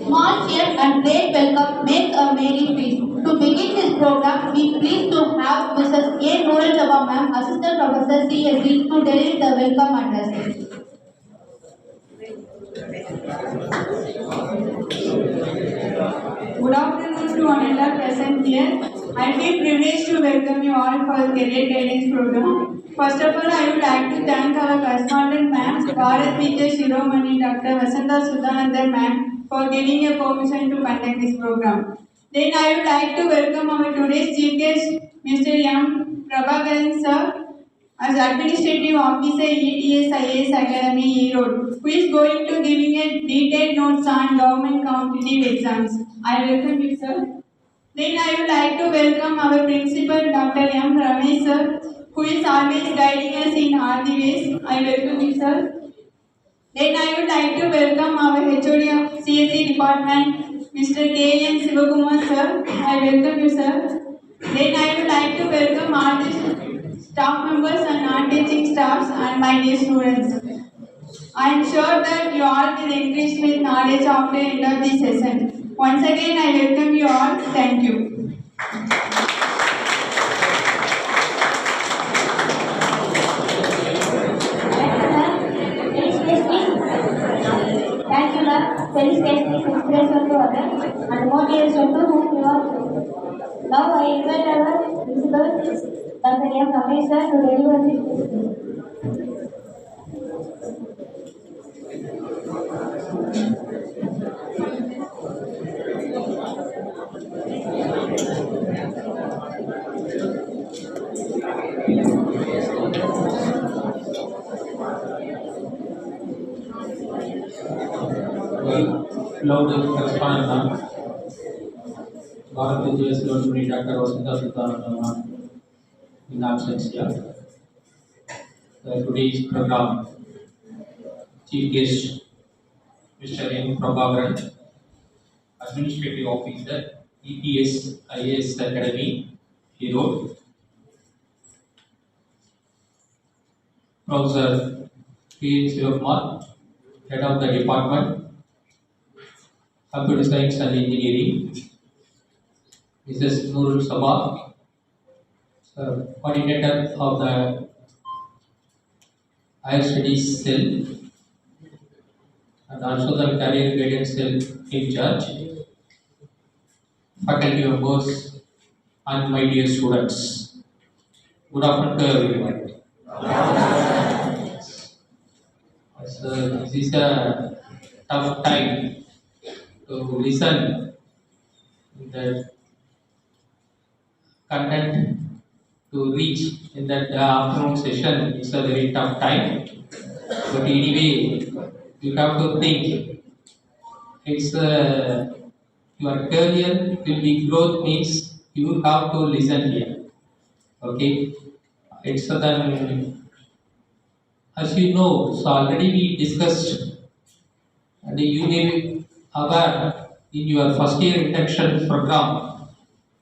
Small cheer and great welcome make a merry feast. To begin this program, we pleased to have Mrs. A. Noel Jabba Ma'am, Assistant Professor CSE, to deliver the welcome address. Good afternoon to all present here. I feel privileged to welcome you all for the Career Guidance Program. First of all, I would like to thank our correspondent ma'am, Bharat Vidya Shiromani, Dr. Vasanta Sudhanandar ma'am, for giving a permission to conduct this program. Then I would like to welcome our today's chief guest, Mr. M. Prabhakaran sir, as Administrative Officer ETS IAS Academy Erode, who is going to giving a detailed notes on government competitive exams. I welcome you, sir. Then I would like to welcome our Principal Dr. M. Ramesh sir, who is always guiding us in all the ways. I welcome you, sir. Then I would like to welcome our HOD of CSE Department, Mr. K. N. Sivakumar sir. I welcome you, sir. Then I would like to welcome all the staff members and non-teaching staffs and my dear students. I am sure that you all will increase with knowledge after the end of this session. Once again, I welcome you all. Thank you. Thank you, love. Felicitate this inspiration to others and motivation to whom you are. Now I invite our principal, Dr. M. Ramesh sir, to deliver this. Beloved correspondent, Bharat Vidya Shiromani, Dr. Vasanta Sudhanandar in absence here. Today's program chief guest Mr. M. Prabhakaran, Administrative Officer, EPS IAS Academy, Erode. Professor K. Sivakumar, Head of the Department, Computer Science and Engineering, Mrs. Nurul Sabah, Coordinator of the Higher Studies Cell, and also the Career Guidance Cell in charge, faculty members, and my dear students. Good afternoon to everyone. So this is a tough time to listen the content to reach in that afternoon session. It's a very tough time, but anyway you have to think it's your career will be growth means you have to listen here. Okay, it's then as you know, so already we discussed and you may be aware in your first year induction program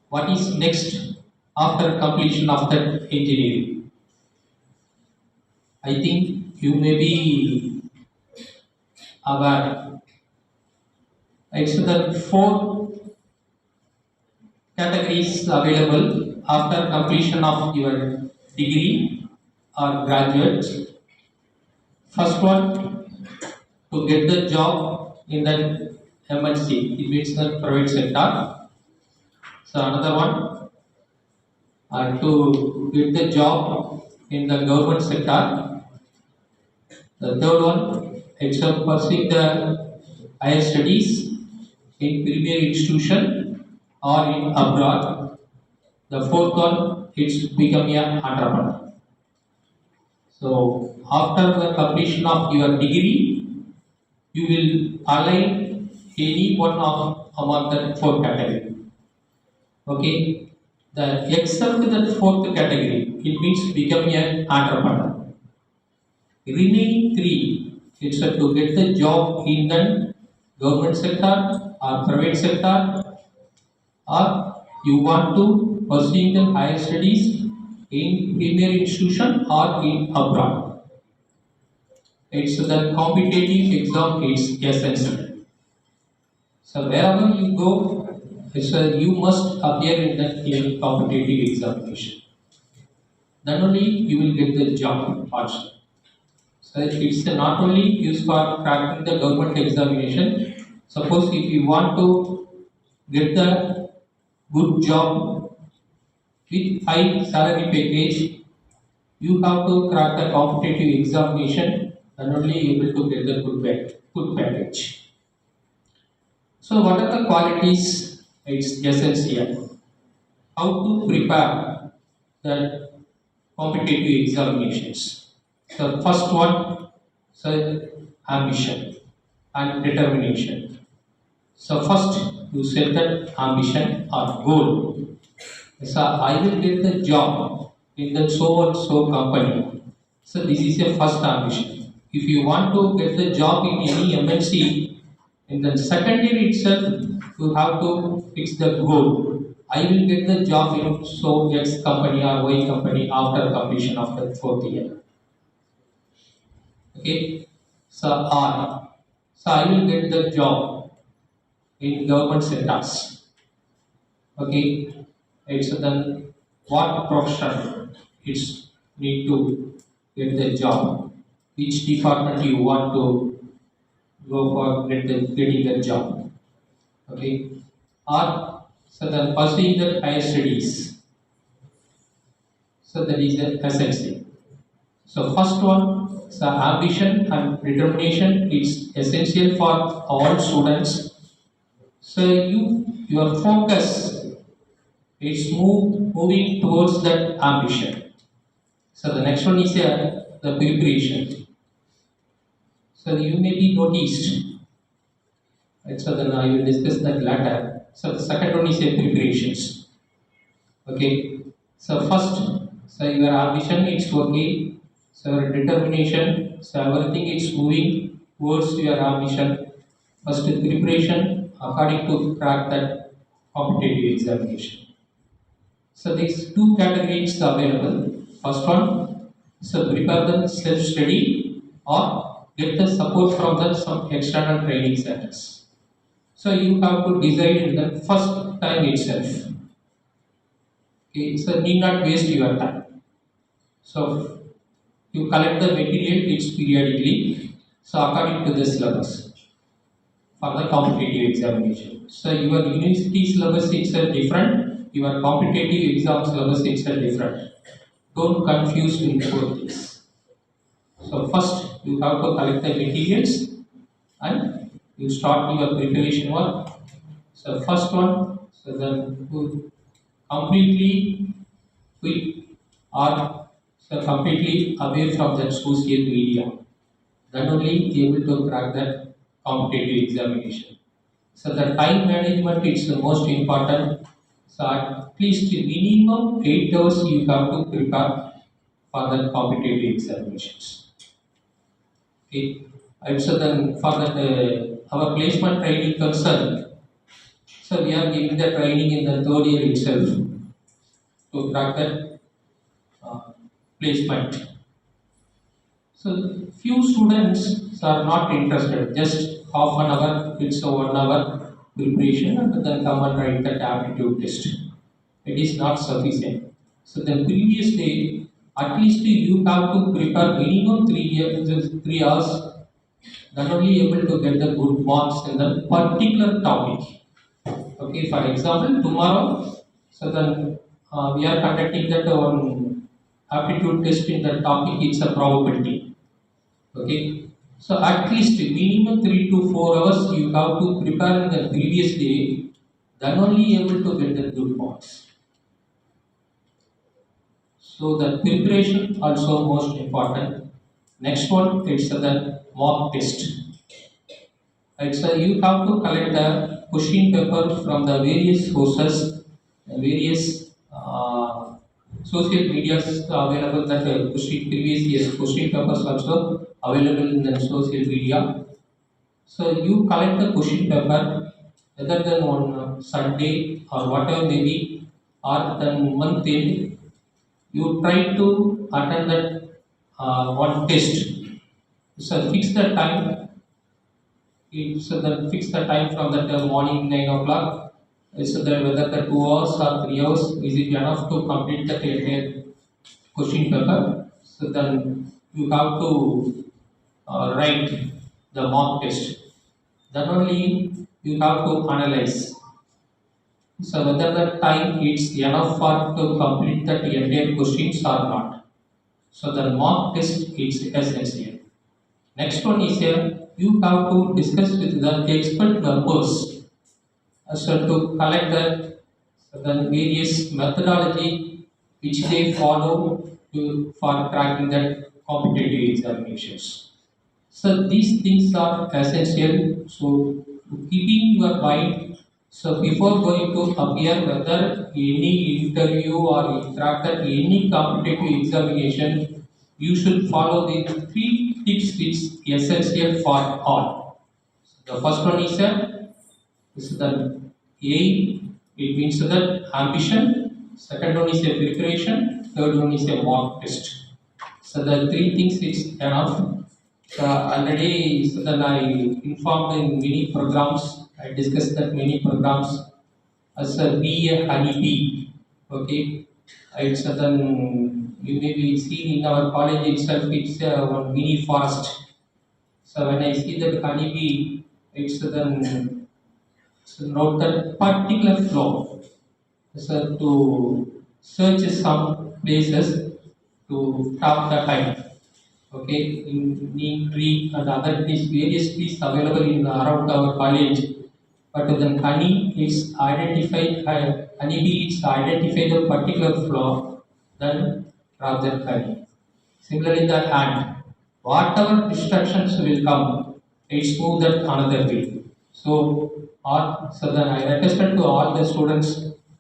what is next after completion of that engineering. I think you may be aware. It's the 4 categories available after completion of your degree or graduate. First one, to get the job in the MNC, it means the private sector. So another one, to get the job in the government sector. The third one, it's pursuing the higher studies in premier institution or in abroad. The fourth one, it's becoming an entrepreneur. So after the completion of your degree, you will align any one of among the 4 category. Okay, except the 4th category, it means becoming an entrepreneur. Remaining 3, it's to get the job in the government sector or private sector, or you want to pursue the higher studies in premier institution or in abroad. It's the competitive exam is essential. So wherever you go, you must appear in that competitive examination. Then only you will get the job also. So it's not only used for cracking the government examination. Suppose if you want to get the good job with high salary package, you have to crack the competitive examination and only able to get the good package. So what are the qualities? It's essential. How to prepare the competitive examinations. So first one, so ambition and determination. So first you set that ambition or goal. So I will get the job in the so and so company. So this is your first ambition. If you want to get the job in any MNC, in the second year itself, you have to fix the goal. I will get the job in so X company or Y company after completion of the fourth year. Okay. So I will get the job in government sectors. Okay. It's then what profession it's need to get the job. Which department you want to go for getting the job. Okay. Or so then pursuing the higher studies. So that is the essential. So first one, so ambition and determination is essential for all students. So your focus is moving towards that ambition. So the next one is the preparation. So you may be noticed. Right, so then I will discuss that later. So the second one is the preparations. Okay. So first, so your ambition is okay. So your determination, so everything is moving towards your ambition. First preparation according to crack that competitive examination. So these two categories are available. First one, so prepare the self-study or get the support from some external training centers. So you have to decide in the first time itself. Okay, so need not waste your time. So you collect the material it's periodically. So according to the syllabus for the competitive examination. So your university syllabus is different. Your competitive exam syllabus is different. Don't confuse with both these. So first you have to collect the materials and you start your preparation work. So first one, so then you completely quit or so completely away from that social media. Then only able to crack that competitive examination. So the time management is the most important. So at least minimum 8 hours you have to prepare for the competitive examinations. Okay. And so then for that our placement training concern, so we are giving the training in the third year itself to crack that placement. So few students are not interested. Just half an hour, it's a 1 hour preparation, and then come and write that aptitude test. It is not sufficient. So the previous day, at least you have to prepare minimum 3 hours. Then only able to get the good marks in the particular topic. Okay, for example, tomorrow, so then we are conducting that one aptitude test in the topic. It's a probability. Okay, so at least minimum 3 to 4 hours you have to prepare in the previous day. Then only able to get the good marks. So the preparation also most important. Next one, it's the mock test. Right, so you have to collect the question paper from the various sources, various social medias available that previous year's question papers also available in the social media. So you collect the question paper rather than on Sunday or whatever maybe or then month end. you try to attend that one test. So fix the time. So then fix the time from that morning 9 o'clock. So that whether the 2 hours or 3 hours is it enough to complete the entire question paper. So then you have to write the mock test. Then only you have to analyze. So whether the time is enough for to complete that entire questions or not. So the mock test is essential. Next one is here you have to discuss with the expert members so to collect the various methodology which they follow for cracking that competitive examinations. So these things are essential. So keeping your mind. So before going to appear whether any interview or interact at any competitive examination, you should follow the 3 tips which essential for all. The first one is the aim. It means that ambition. Second one is a preparation. Third one is a mock test. So the 3 things is enough. Already, so then I informed in many programs. I discussed that many programs as a be a honeybee. Okay, it's then you may be seen in our college itself. It's one mini forest. So when I see that honeybee, it's then so note that particular flow. So to search some places to stop the time. Okay, in neem tree and other trees, various trees available in around our college. But then honey is identified, honeybee is identify the particular flower, then drop that honey. Similarly, the ant, whatever distractions will come, it's move that another way. So then I requested to all the students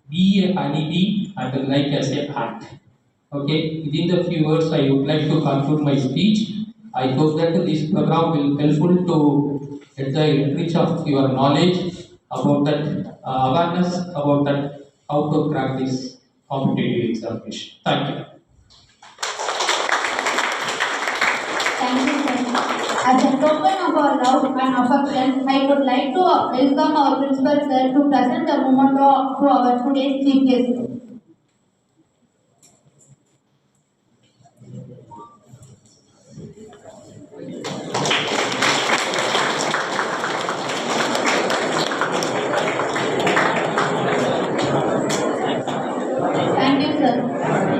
be a honeybee and like as a ant. Okay, within the few words, I would like to conclude my speech. I hope that this program will helpful to get the enrich of your knowledge about that awareness about that how to crack this competitive examination. Thank you. Thank you, sir. As a token of our love and affection, I would like to welcome our principal sir to present the memento to our today's chief guest. Thank you, sir.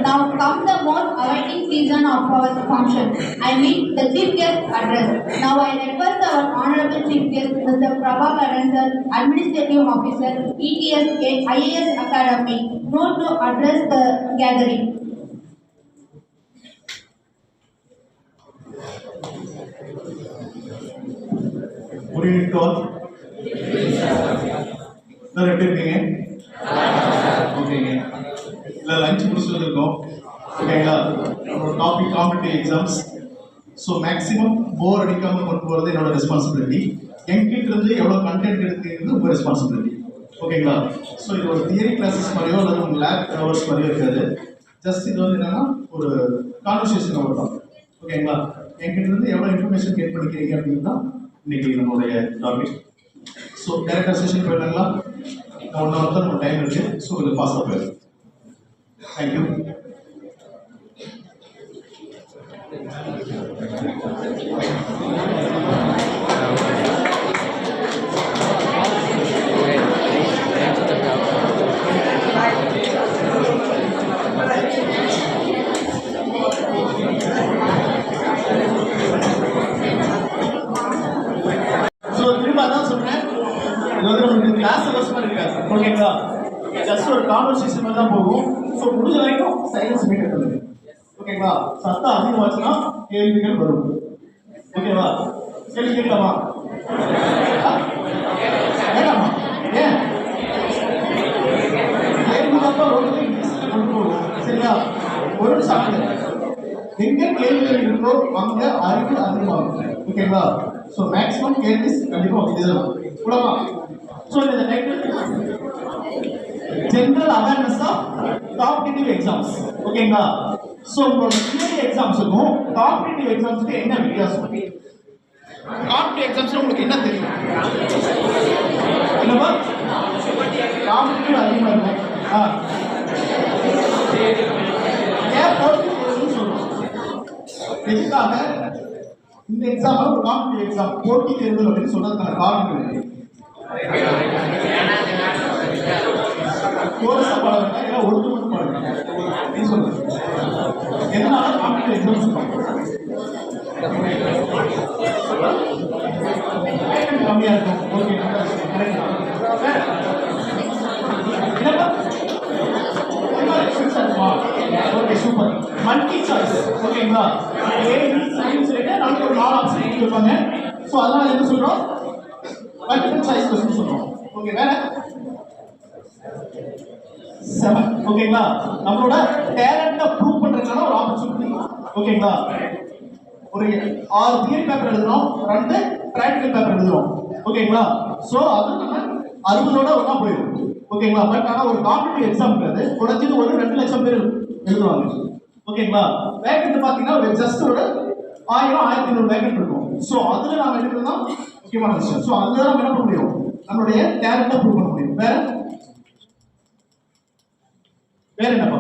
Now comes the most awaiting season of our function. I mean the chief guest address. Now I request our honorable chief guest, Mr. Prabhakaran sir, Administrative Officer, ETS IAS Academy, known to address the gathering. Good evening to all. Sir, எப்படி இருக்கீங்க? ஓகேங்க. இல்லை lunch முடிச்சுட்டு இருக்கோம். ஓகேங்களா? ஒரு topic competitive exams. So maximum bore அடிக்காமல் கொண்டு போகிறது என்னோட ரெஸ்பான்சிபிலிட்டி. என்கிட்ட இருந்து எவ்வளோ கண்டென்ட் எடுத்துக்கிறது உங்கள் ரெஸ்பான்சிபிலிட்டி. ஓகேங்களா? ஸோ இது ஒரு தியரி கிளாஸஸ் மாதிரியோ அல்லது உங்கள் லேப் ஹவர்ஸ் மாதிரியோ இருக்காது. ஜஸ்ட் இது வந்து என்னன்னா ஒரு கான்வர்சேஷன் அவர் தான். ஓகேங்களா? என்கிட்ட இருந்து எவ்வளோ இன்ஃபர்மேஷன் கெட் பண்ணிக்கிறீங்க அப்படின்னு தான் இன்னைக்கு நம்மளுடைய டாபிக். ஸோ டேரக்டாக செஷன் போயிடலாங்களா? ஒன் ஹவர் தான் நம்ம டைம் இருக்குது. ஸோ கொஞ்சம் ஃபாஸ்ட்டாக போயிடும். தேங்க்யூ. கிளாஸ் அவசியமா இருக்காது. ஓகேங்களா? ஜஸ்ட் ஒரு கான்வர்சேஷன் மாதிரி தான் போகும். ஸோ முடிஞ்ச வரைக்கும் சைலன்ஸ் மெயின்டைன் பண்ணுங்க. ஓகேங்களா? சத்தம் அதிகமாச்சுன்னா கேள்விகள் வரும். ஓகேவா? கேள்வி கேட்கலாமா? வேண்டாமா? ஏன் கேள்வி தப்பா ஒன்று கொண்டு போகும். சரியா? ஒரு சாப்பிடுங்க. எங்க கேள்விகள் இருக்கோ அங்க அறிவு அதிகமாகும். ஓகேங்களா? ஸோ மேக்ஸிமம் கேள்வி கண்டிப்பாக இதுதான். கூடவா? So the title general awareness of competitive exams. ஓகேங்களா? சோ உங்களோட தியரி எக்ஸாம்ஸுக்கும் காம்படிட்டிவ் எக்ஸாம்ஸ்க்கு என்ன வித்தியாசம்? காம்படிட்டிவ் எக்ஸாம்ஸ்ல உங்களுக்கு என்ன தெரியும்? என்னப்பா? காம்படிட்டிவ் அதிகமா இருக்கும். ஏன் போட்டி தேர்வுன்னு சொல்றோம்? எதுக்காக இந்த எக்ஸாம் ஒரு காம்படிட்டிவ் எக்ஸாம் போட்டி தேர்வு அப்படின்னு சொல்றதுக்கான காரணம் இருக்கு. கோர்ஸ் பாடம் இல்ல ஒன்று மட்டும் பாடம் நீ சொல்லுங்க. எதனால காம்படிட்டிவ் எக்ஸாம் சொல்றாங்க? கம்மியா இருக்கும். Okay okay super. Multi choice. ஓகேங்களா? ஏ பி சி சொல்லிட்டு நமக்கு ஒரு 4 ஆப்ஷன் கொடுப்பாங்க. சோ அதனால என்ன சொல்றோம்? மல்டிபிள் சாய்ஸ் क्वेश्चन சொல்றோம். ஓகே வேற 7. ஓகேங்களா? நம்மளோட டேலண்ட ப்ரூவ் பண்றதுக்கான ஒரு ஆப்பர்சூனிட்டி. ஓகேங்களா? ஒரு 6 தியரி பேப்பர் எழுதுறோம், 2 பிராக்டிகல் பேப்பர் எழுதுறோம். ஓகேங்களா? சோ அது நம்ம 60ஓட ஒண்ணா போயிடும். ஓகேங்களா? பட் ஆனா ஒரு காம்படிட்டிவ் எக்ஸாம்ங்கிறது குறைஞ்சது ஒரு 2 லட்சம் பேர் எழுதுவாங்க. ஓகேங்களா? வேகன்ட் பாத்தீங்கன்னா ஜஸ்ட் ஒரு 1000 1500 வேகன்ட் இருக்கும். சோ அதுல நாம எடுக்கிறதா முக்கியமான விஷயம். சோ அதுல நம்ம என்ன பண்ண முடியும்? நம்மளுடைய டேலண்ட ப்ரூவ் பண்ண முடியும். வேற என்னப்பா?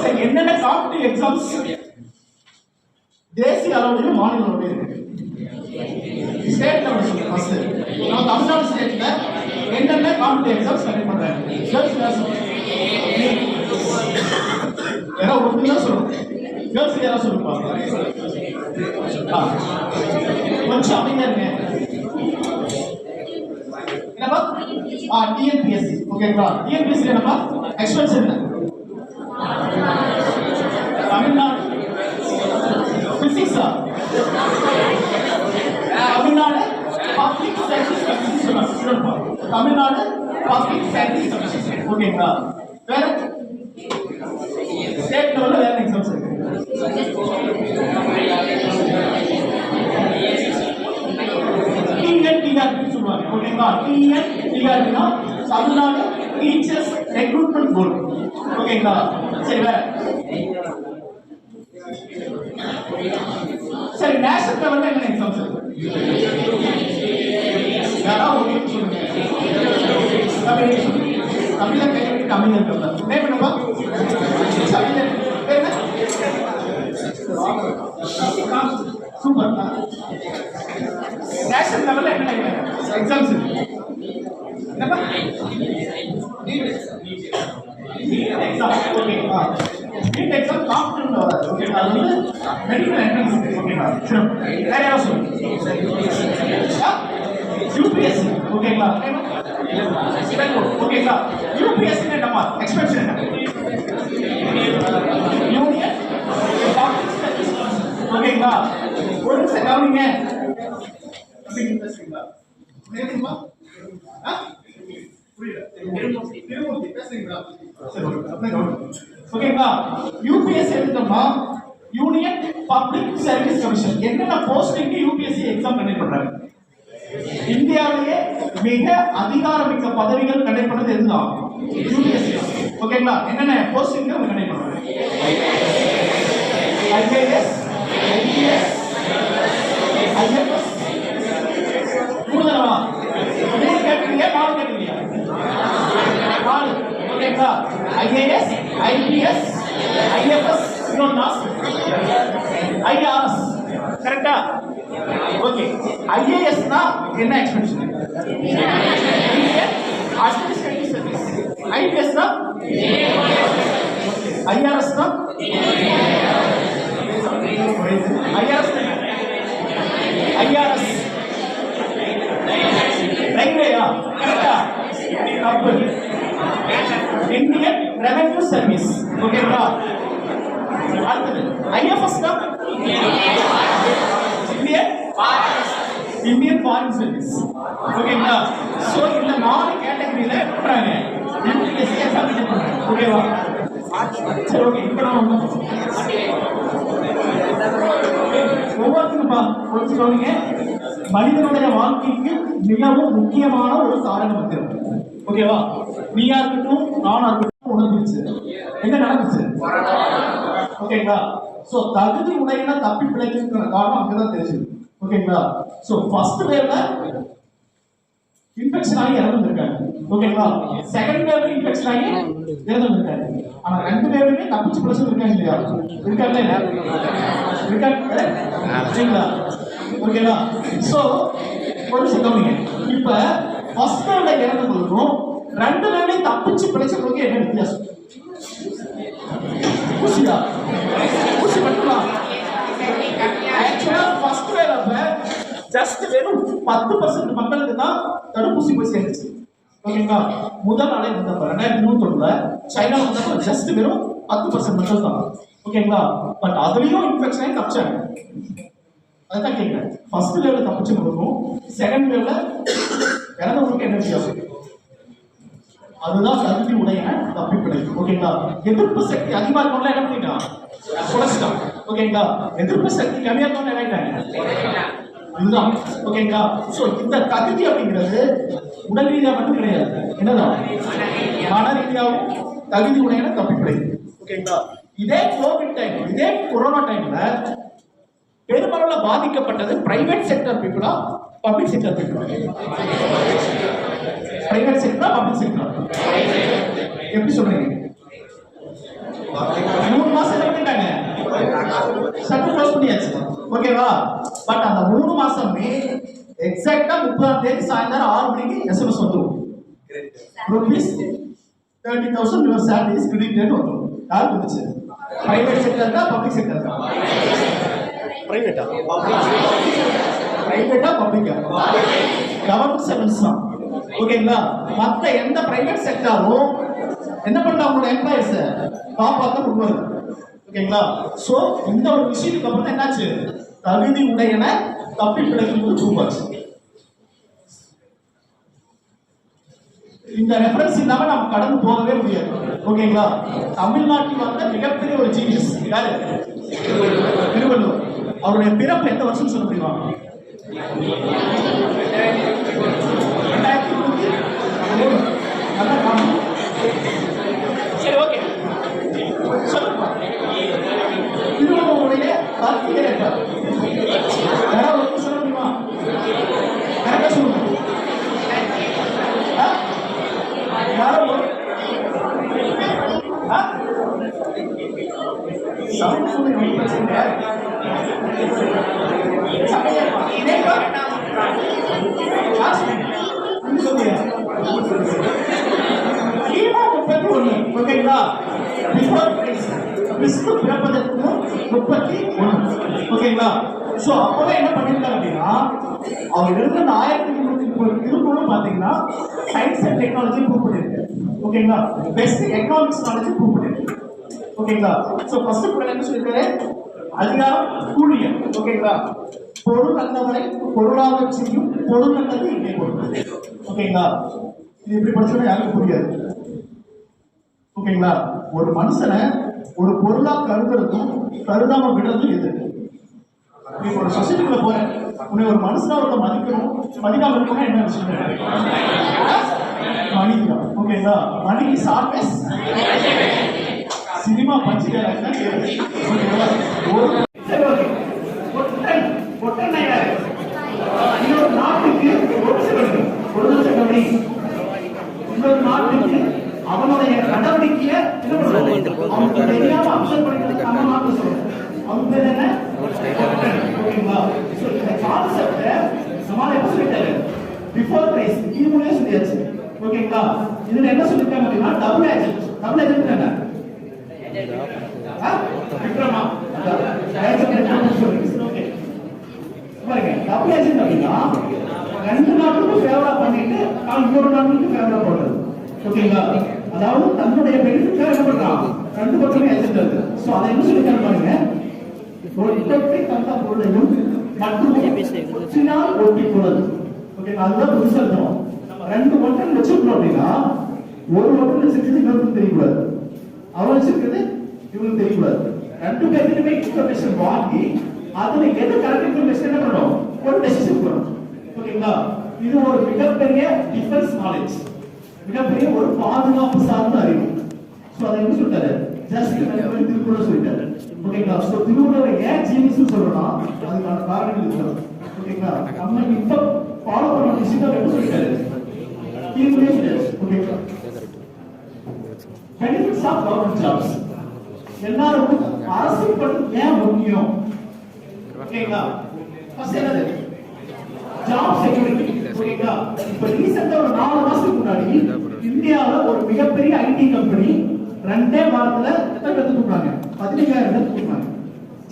சரி, என்னென்ன காம்படிட்டிவ் எக்ஸாம்ஸ் தேசிய அளவிலும் மாநில அளவிலும் இருக்கு? ஸ்டேட் லெவல் சொல்லுங்க ஃபர்ஸ்ட். நம்ம தமிழ்நாடு ஸ்டேட்ல என்னென்ன காம்படிட்டிவ் எக்ஸாம்ஸ் கண்டக்ட் பண்றாங்க? ஏன்னா ஒன்று தான் சொல்லணும். கேர்ள்ஸ் யாராவது சொல்லுப்பா. கொஞ்சம் அமைதியா இருங்க. என்னப்பா? டிஎன்பிஎஸ்சி. ஓகேங்களா? டிஎன்பிஎஸ்சி என்னப்பா? எக்ஸ்பென்ஸ் என்ன? தமிழ்நாடு பிசிக்ஸா? தமிழ்நாடு பப்ளிக் சர்வீஸ் கமிஷன் சொல்லுங்க. Tamil Nadu Public Service Commission. ஓகேங்களா? வேற ஸ்டேட் லெவல்ல வேற எக்ஸாம்ஸ் இருக்கு. டிஆர்பி சொல்லுவாங்க. ஓகேங்களா? டிஆர்பினா தமிழ்நாடு டீச்சர்ஸ் ரெக்ரூட்மெண்ட் போர்டு. ஓகேங்களா? சரி வேற சரி நேஷனல் லெவல்ல என்ன எக்ஸாம்ஸ் இருக்கு? யாராவது ஒரு சொல்லுங்க. தமிழ்ல கேட்டு தமிழ்ல இருக்கா? நேம் என்னப்பா? தமிழ்ல பேர் என்ன? சூப்பர். நேஷனல் லெவல்ல என்ன எக்ஸாம்ஸ் இருக்கு? என்னப்பா? Exam. Okay. NEET exam competitive வராது. ஓகே. அது வந்து மெடிக்கல் என்ட்ரன்ஸ். ஓகேங்களா? சரி. வேற யாராவது சொல்லுங்க. யூபிஎஸ்சி. ஓகேங்களா? ஓகேங்களா? யூபிஎஸ்சி என்னப்பா? எக்ஸ்பென்ஷன் என்ன? Union public service. ஓகேங்களா? ஒரு நிமிஷம் கவனிங்க. அப்படி பேசுறீங்களா? நேருமா? திருமூர்த்தி பேசுறீங்களா? சரி அப்படியே கவனிங்க. ஓகேங்களா? யூபிஎஸ்சி எடுத்தோம்னா யூனியன் பப்ளிக் சர்வீஸ் கமிஷன். என்னென்ன போஸ்டிங்க்கு யூபிஎஸ்சி எக்ஸாம் கண்டக்ட் பண்றாங்க? இந்தியாவிலேயே மிக அதிகாரமிக்க பதவிகள் கண்டக்ட் பண்ணது எதுதான்? யூபிஎஸ்சி. ஓகேங்களா? என்னென்ன போஸ்டிங்க்கு அவங்க கண்டக்ட் பண்றாங்க? IAS, IPS, IFS. மூணுதரவா? 3 கேட்டீங்க, 4 கேட்டீங்க. 4. ஓகேங்களா? ஐஏஎஸ், ஐபிஎஸ், ஐஎஃப்எஸ், இன்னொன்னா ஐஆர்எஸ். கரெக்டா? ஓகே. ஐஏஎஸ்னா என்ன எக்ஸ்பென்ஷன்? Administrative service. ஐபிஎஸ்னா ஐஆர்எஸ்னா ஐஆர்எஸ் ரயில்வேயா? கரெக்டா? தப்பு. Indian Revenue Service. ஓகேங்களா? அடுத்தது ஐஎஃப்எஸ்னா இந்தியன் ஃபாரின் சர்வீஸ். ஓகேங்களா? சோ இந்த 4 கேட்டகரியில பண்றாங்க. யூபிஎஸ்சி எக்ஸாம் பண்றாங்க. ஓகேவா? சரி ஓகே. இப்போ நம்ம ஒவ்வொருத்தருப்பா கொஞ்சம் சொல்லுங்க. மனிதனுடைய வாழ்க்கைக்கு மிகவும் முக்கியமான ஒரு காரணம் இருக்கு. ஓகேவா? நீயா இருக்கட்டும் நானா இருக்கட்டும் உணர்ந்துச்சு. என்ன நடந்துச்சு? ஓகேங்களா? சோ தகுதி உடையன தப்பி பிழைக்கிற காரணம் அங்கதான் தெரிஞ்சது. ஓகேங்களா? சோ ஃபர்ஸ்ட் வேவ்ல இன்ஃபெக்ஷன் ஆகி இறந்துருக்காங்க. ஓகேங்களா? செகண்ட் வேவ்ல இன்ஃபெக்ஷன் ஆகி இறந்துருக்காங்க. ஆனா ரெண்டு வேவ்லயுமே தப்பிச்சு பிழைச்சு இருக்காங்க இல்லையா? இருக்காங்க இருக்காங்க சரிங்களா? ஓகேங்களா? சோ ஒரு செகண்ட் இப்ப ஃபர்ஸ்ட் வேவ்ல இறந்தவங்களுக்கும் ரெண்டு வேவ்லயும் தப்பிச்சு பிழைச்சவங்களுக்கு என்ன வித்தியாசம்? ஊசியா? ஊசி மட்டும்தான். ஆக்சுவலா ஃபர்ஸ்ட் வேவ் அப்ப ஜஸ்ட் வெறும் 10% மக்களுக்கு தான் தடுப்பூசி போய் சேர்ந்துச்சு. ஓகேங்களா? முதல் அலை வந்தப்ப 2023ல சைனா வந்தப்ப ஜஸ்ட் வெறும் 10% மக்கள் தான். ஓகேங்களா? பட் அதுலயும் இன்ஃபெக்ஷன் ஆகி தப்பிச்சாங்க. அதான் கேட்கிறேன். ஃபர்ஸ்ட் வேவ்ல தப்பிச்சவங்களுக்கும் செகண்ட் வேவ்ல இறந்தவங்களுக்கு என்ன வித்தியாசம்? அதுதான் தகுதி உடைய தப்பி பிழைக்கும். ஓகேங்களா? எதிர்ப்பு சக்தி அதிகமா இருக்கவங்க என்ன பண்ணிட்டான்? குறைச்சிட்டான். ஓகேங்களா? எதிர்ப்பு சக்தி கம்மியா இருக்கவங்க என்ன ஆயிட்டாங்க? இதுதான். ஓகேங்களா? சோ இந்த தகுதி அப்படிங்கிறது உடல் ரீதியா மட்டும் கிடையாது. என்னதான்? மன ரீதியாவும் தகுதி உடைய தப்பி பிழைக்கும். ஓகேங்களா? இதே கோவிட் டைம், இதே கொரோனா டைம்ல பெருமளவுல பாதிக்கப்பட்டது பிரைவேட் செக்டர் பீப்புளா பப்ளிக் செக்டர் பீப்புளா? பிரைவேட் செக்டரா பப்ளிக் செக்டரா? எப்படி சொல்றீங்க? 3 மாசம் பண்ணிட்டாங்க, சட்டு க்ளோஸ் பண்ணியாச்சு. ஓகேவா? பட் அந்த 3 மாசமே எக்ஸாக்ட்டா 30ஆம் தேதி சாயந்தரம் 6 மணிக்கு SMS வந்துரும். rupees 30,000 your salary is credited வந்துரும். யாருக்கு வந்துச்சு? Private செக்டர்க்கா public செக்டர்க்கா? பிரைவேட்டா? பிரைவேட்டா பப்ளிக்கா? கவர்மெண்ட் சர்வீஸ் தான். ஓகேங்களா? மத்த எந்த பிரைவேட் செக்டரும் என்ன பண்ணா உங்களோட எம்ப்ளாயிஸ் காப்பாற்ற முடியாது. ஓகேங்களா? சோ இந்த ஒரு விஷயத்துக்கு அப்புறம் என்னாச்சு? தகுதி உடையன தப்பி பிழைக்கும் சூப்பாச்சு. இந்த ரெஃபரன்ஸ் இல்லாம நம்ம கடந்து போகவே முடியாது. ஓகேங்களா? தமிழ்நாட்டில் வந்த மிகப்பெரிய ஒரு ஜீனியஸ் யாரு? திருவள்ளுவர். அவருடைய பிறப்பு எந்த வருஷம் சொல்ல முடியுமா? 2003. சரி, ஓகே, சொல்லுங்க. திருவள்ளுவருடைய வாழ்க்கை யாராவது சொல்ல முடியுமா? கரெக்டா சொல்லுங்க. யாரும் ஓகேங்களா? பிறப்பதற்கு 31. ஓகேங்களா? சோ அப்பவே என்ன பண்ணிருக்காங்க அப்படின்னா, அவர் எழுந்த 1330 திருக்குறளும் பாத்தீங்கன்னா சயின்ஸ் அண்ட் டெக்னாலஜி ப்ரூவ் பண்ணிருக்கு. ஓகேங்களா? பெஸ்ட் எக்கனாமிக்ஸ் நாலேஜ் ப்ரூவ் பண்ணிருக்கு. ஓகேங்களா? சோ ஃபர்ஸ்ட் குறள் என்ன சொல்லிருக்காரு? அதிகாரம் கூலியன். ஓகேங்களா? பொருள் நல்லவரை பொருளாக செய்யும் பொருள் நல்லது இங்கே பொருள். ஓகேங்களா? இது எப்படி படிச்சோம்னா யாருக்கும் புரியாது. ஓகேங்களா? ஒரு மனுஷனை ஒரு பொருளா கருதுறதும் கருதாம விடுறதும் எது? நீங்க ஒரு சொசைட்டிக்குள்ள போற உன்னை ஒரு மனுஷனா ஒரு மதிக்கணும், மதிக்காம இருக்கணும் என்ன விஷயம்? மணிதான். ஓகேங்களா? மணி இஸ் ஆல்வேஸ் சினிமா பஞ்சுக்காரங்க. ஓகேங்களா? ஒரு சரி, ஓகே, ஒட்டன் இன்னொரு நாட்டுக்கு ஒரு செகண்ட் இன்னொரு நாட்டுக்கு அவனுடைய நடவடிக்கையை அவனுக்கு தெரியாம அப்சர்வ் பண்ணிக்கிறது நம்ம நாட்டு சொல்றோம். அவங்க பேர் என்ன? ஓகேங்களா? இந்த கான்செப்ட சமாளி எப்படி சொல்லிட்டாரு? பிஃபோர் கிரைஸ் இவங்களே சொல்லியாச்சு. ஓகேங்களா? இதுல என்ன சொல்லிருக்காங்க அப்படின்னா டபுள் ஏஜென்ட். டபுள் ஏஜென்ட் என்ன? விக்ரமா ஓகே பாருங்க. டபுள் ஏஜென்ட் அப்படின்னா ரெண்டு நாட்டுக்கும் ஃபேவரா பண்ணிட்டு இன்னொரு நாட்டுக்கு ஃபேவரா போடுறது. ஓகேங்களா? அதாவது தன்னுடைய பெனிஃபிட்காக என்ன பண்றான்? ரெண்டு பக்கமே ஏஜென்ட் இருக்கு. சோ அதை என்ன சொல்லிருக்காங்க பாருங்க. ஒட்டத்தை தந்த பொருளையும் மற்றும் ஒற்றினால் ஒட்டி கொள்வது. ஓகே, அதுதான் புதுசா இருக்கணும். நம்ம ரெண்டு ஒட்டன் வச்சிருக்கோம் அப்படின்னா ஒரு ஒட்டன் வச்சிருக்கிறது இன்னொருக்கு தெரியக்கூடாது, அவன் வச்சிருக்கிறது இவங்களுக்கு தெரியக்கூடாது. ரெண்டு பேருக்குமே இன்ஃபர்மேஷன் வாங்கி அதுல எது கரெக்ட் இன்ஃபர்மேஷன் என்ன பண்ணணும்? ஒரு டெசிஷன் பண்ணணும். ஓகேங்களா? இது ஒரு மிகப்பெரிய டிஃபரன்ஸ் நாலேஜ். மிகப்பெரிய ஒரு பாதுகாப்பு சார்ந்த அறிவு. ஸோ அதை என்ன சொல்லிட்டாரு, ஜஸ்ட் திருக்குறள் சொல்லிட்டாரு. ஓகேங்களா? ஸோ திருக்குறளை ஏன் ஜீனியஸ் சொல்றோம்னா அதுக்கான காரணங்கள் இருக்கிறது. ஓகேங்களா? நம்ம இப்ப ஃபாலோ பண்ண விஷயத்தை என்ன சொல்லிட்டாரு, ஓகேங்களா? Benefits of government jobs. எல்லாருக்கும் அரசு பணி ஏன் முக்கியம்? ஓகேங்களா? ஃபர்ஸ்ட் என்னது, ஜாப் செக்யூரிட்டி. ஓகேங்களா? இப்ப ரீசெண்டா ஒரு 4 மாசத்துக்கு முன்னாடி இந்தியாவுல ஒரு மிகப்பெரிய ஐடி கம்பெனி 2 வாரத்துல எத்தனை பேர் கொடுத்தாங்க? 15,000 பேர் கொடுத்தாங்க.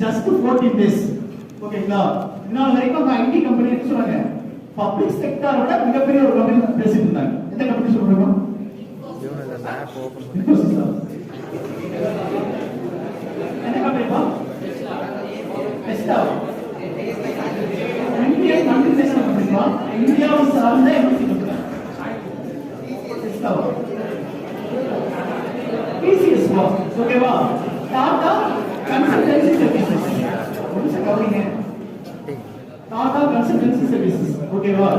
Just 14 days. ஓகேங்களா? இன்னும் வரைக்கும் அந்த ஐடி கம்பெனி என்ன சொல்றாங்க, பப்ளிக் செக்டாரோட மிகப்பெரிய ஒரு கம்பெனி பேசிட்டு இருந்தாங்க. எந்த கம்பெனி சொல்றாங்க? என்ன கம்பெனிப்பா? டெஸ்டா. India multinational கம்பெனிப்பா. இந்தியாவை சார்ந்த எம்என்சி கம்பெனி. டெஸ்டா. TCS வா. ஓகேவா? Tata Consultancy Services. என்ன கம்பெனிங்க? Tata Consultancy Services. ஓகேவா?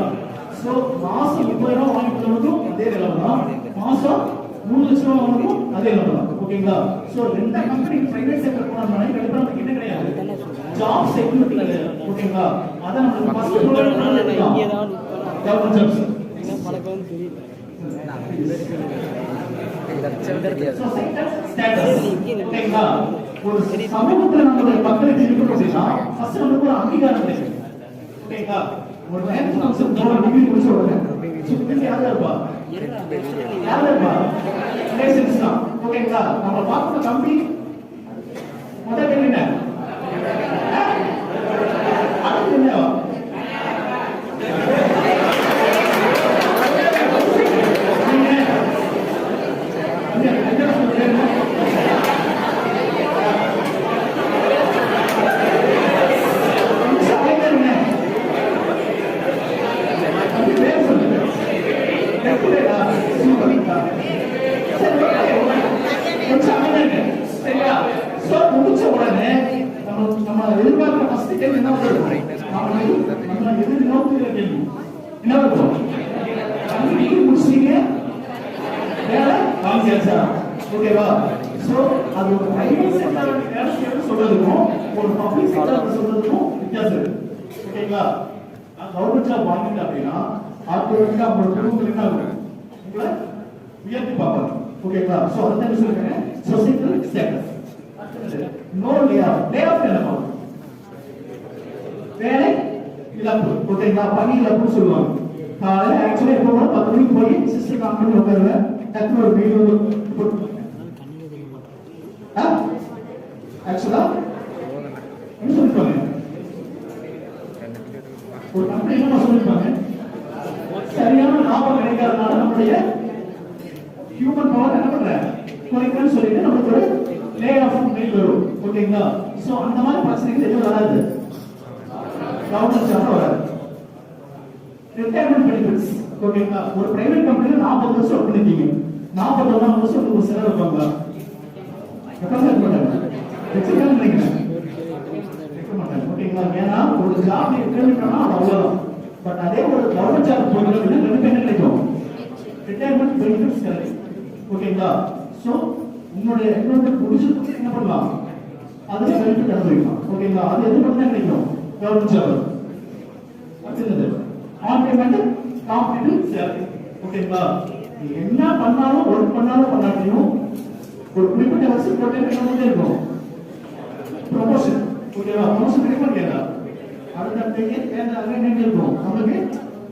சோ மாசம் 30,000 வாங்கிக்கிறவங்களும் அதே வேலை தான், மாசம் 3 லட்சம் வாங்குறவங்களும் அதே வேலை தான். ஓகேங்களா? சோ ரெண்டு கம்பெனி பிரைவேட் செக்டர் போனாங்கன்னா கண்டிப்பா நமக்கு என்ன கிடையாது, ஜாப் செக்யூரிட்டி கிடையாது. ஓகேங்களா? அத நம்ம ஃபர்ஸ்ட் கவர்மெண்ட் ஜாப்ஸ். ஓகேங்களா? ஒரு சமூகத்துல நம்மளுடைய மக்களுக்கு இருக்கணும் அப்படின்னா ஃபர்ஸ்ட் நமக்கு ஒரு அங்கீகாரம் கிடைக்கும். ஓகேங்களா? ஒரு நேரத்துல நம்ம போற டிகிரி முடிச்ச உடனே சுத்தி யாரா இருப்பா, ரிலேஷன்ஸ் தான். ஓகேங்களா? நம்ம பார்க்கணும் தம்பி முதல் கேள்வி என்ன, அடுத்து என்னவா? ஓகேவா? சோ அது ஒரு பிரைவேட் செக்டார் வேலை சொல்றதுக்கும் ஒரு பப்ளிக் செக்டார் சொல்றதுக்கும் வித்தியாசம் இருக்கு. ஓகேங்களா? கவர்மெண்ட் ஜாப் வாங்கிட்டு அப்படின்னா ஆட்டோமேட்டிக்கா அவங்க குடும்பத்துல என்ன ஆகும், உங்களை உயர்த்தி பார்ப்பாங்க. ஓகேங்களா? சோ அதான் என்ன சொல்றேன், societal status. No lay off என்ன வேலை இழப்பு. ஓகேங்களா? பணி இழப்புன்னு சொல்லுவாங்க. காலையில ஆக்சுவலா எப்போ 10 மணிக்கு போய் சிஸ்டர் காம்பெனி உட்காருவேன், டக்குனு ஒரு வீடியோ ஆக்சுவலா என்ன சொல்லிருப்பாங்க, ஒரு கம்பெனி என்ன சொல்லிருப்பாங்க, சரியான லாபம் கிடைக்காதனால நம்மளுடைய ஹியூமன் பவர் என்ன பண்ற குறைக்கணும்னு சொல்லிட்டு நமக்கு ஒரு லே ஆஃப் மெயில் வரும். ஓகேங்களா? சோ அந்த மாதிரி பிரச்சனைகள் எதுவும் வராது, கவர்மெண்ட் ஜாப்ல வராது. Retirement benefits. ஓகேங்களா? ஒரு பிரைவேட் கம்பெனில 40 வருஷம் ஒர்க் பண்ணிருக்கீங்க, 41 வருஷம் உங்களுக்கு செலவு வைப்பாங்களா? எவ்வளவு இருக்க மாட்டாங்க, வச்சிருக்காங்க நினைக்கிறேன், இருக்க மாட்டாங்க. ஓகேங்களா? ஏன்னா ஒரு ஜாப் இருக்கணும்னா அது அவ்வளவுதான். பட் அதே ஒரு கவர்மெண்ட் ஜாப் போகிறதுக்கு ரெண்டு என்ன கிடைக்கும், ரிட்டையர்மெண்ட் பெனிஃபிட்ஸ் கிடைக்கும். ஓகேங்களா? சோ உங்களுடைய ரிட்டையர்மெண்ட் முடிச்சிட்டு என்ன பண்ணலாம், அதுல பெனிஃபிட் அனுபவிக்கலாம். ஓகேங்களா? அது எது மட்டும் தான் கிடைக்கும், கவர்மெண்ட் ஜாப். அடுத்தது ஆன் பேமெண்ட் காம்படிட்டிவ் சேலரி. ஓகேங்களா? என்ன பண்ணாலும் ஒர்க் பண்ணாலும் பண்ணாட்டியும் ஒரு குறிப்பிட்ட வருஷம் போட்டே பண்ணிட்டே இருக்கும், ப்ரமோஷன். ஓகேவா? ப்ரமோஷன் கிடைக்கும் கேட்டா அடுத்த என்ன இருக்கும், நமக்கு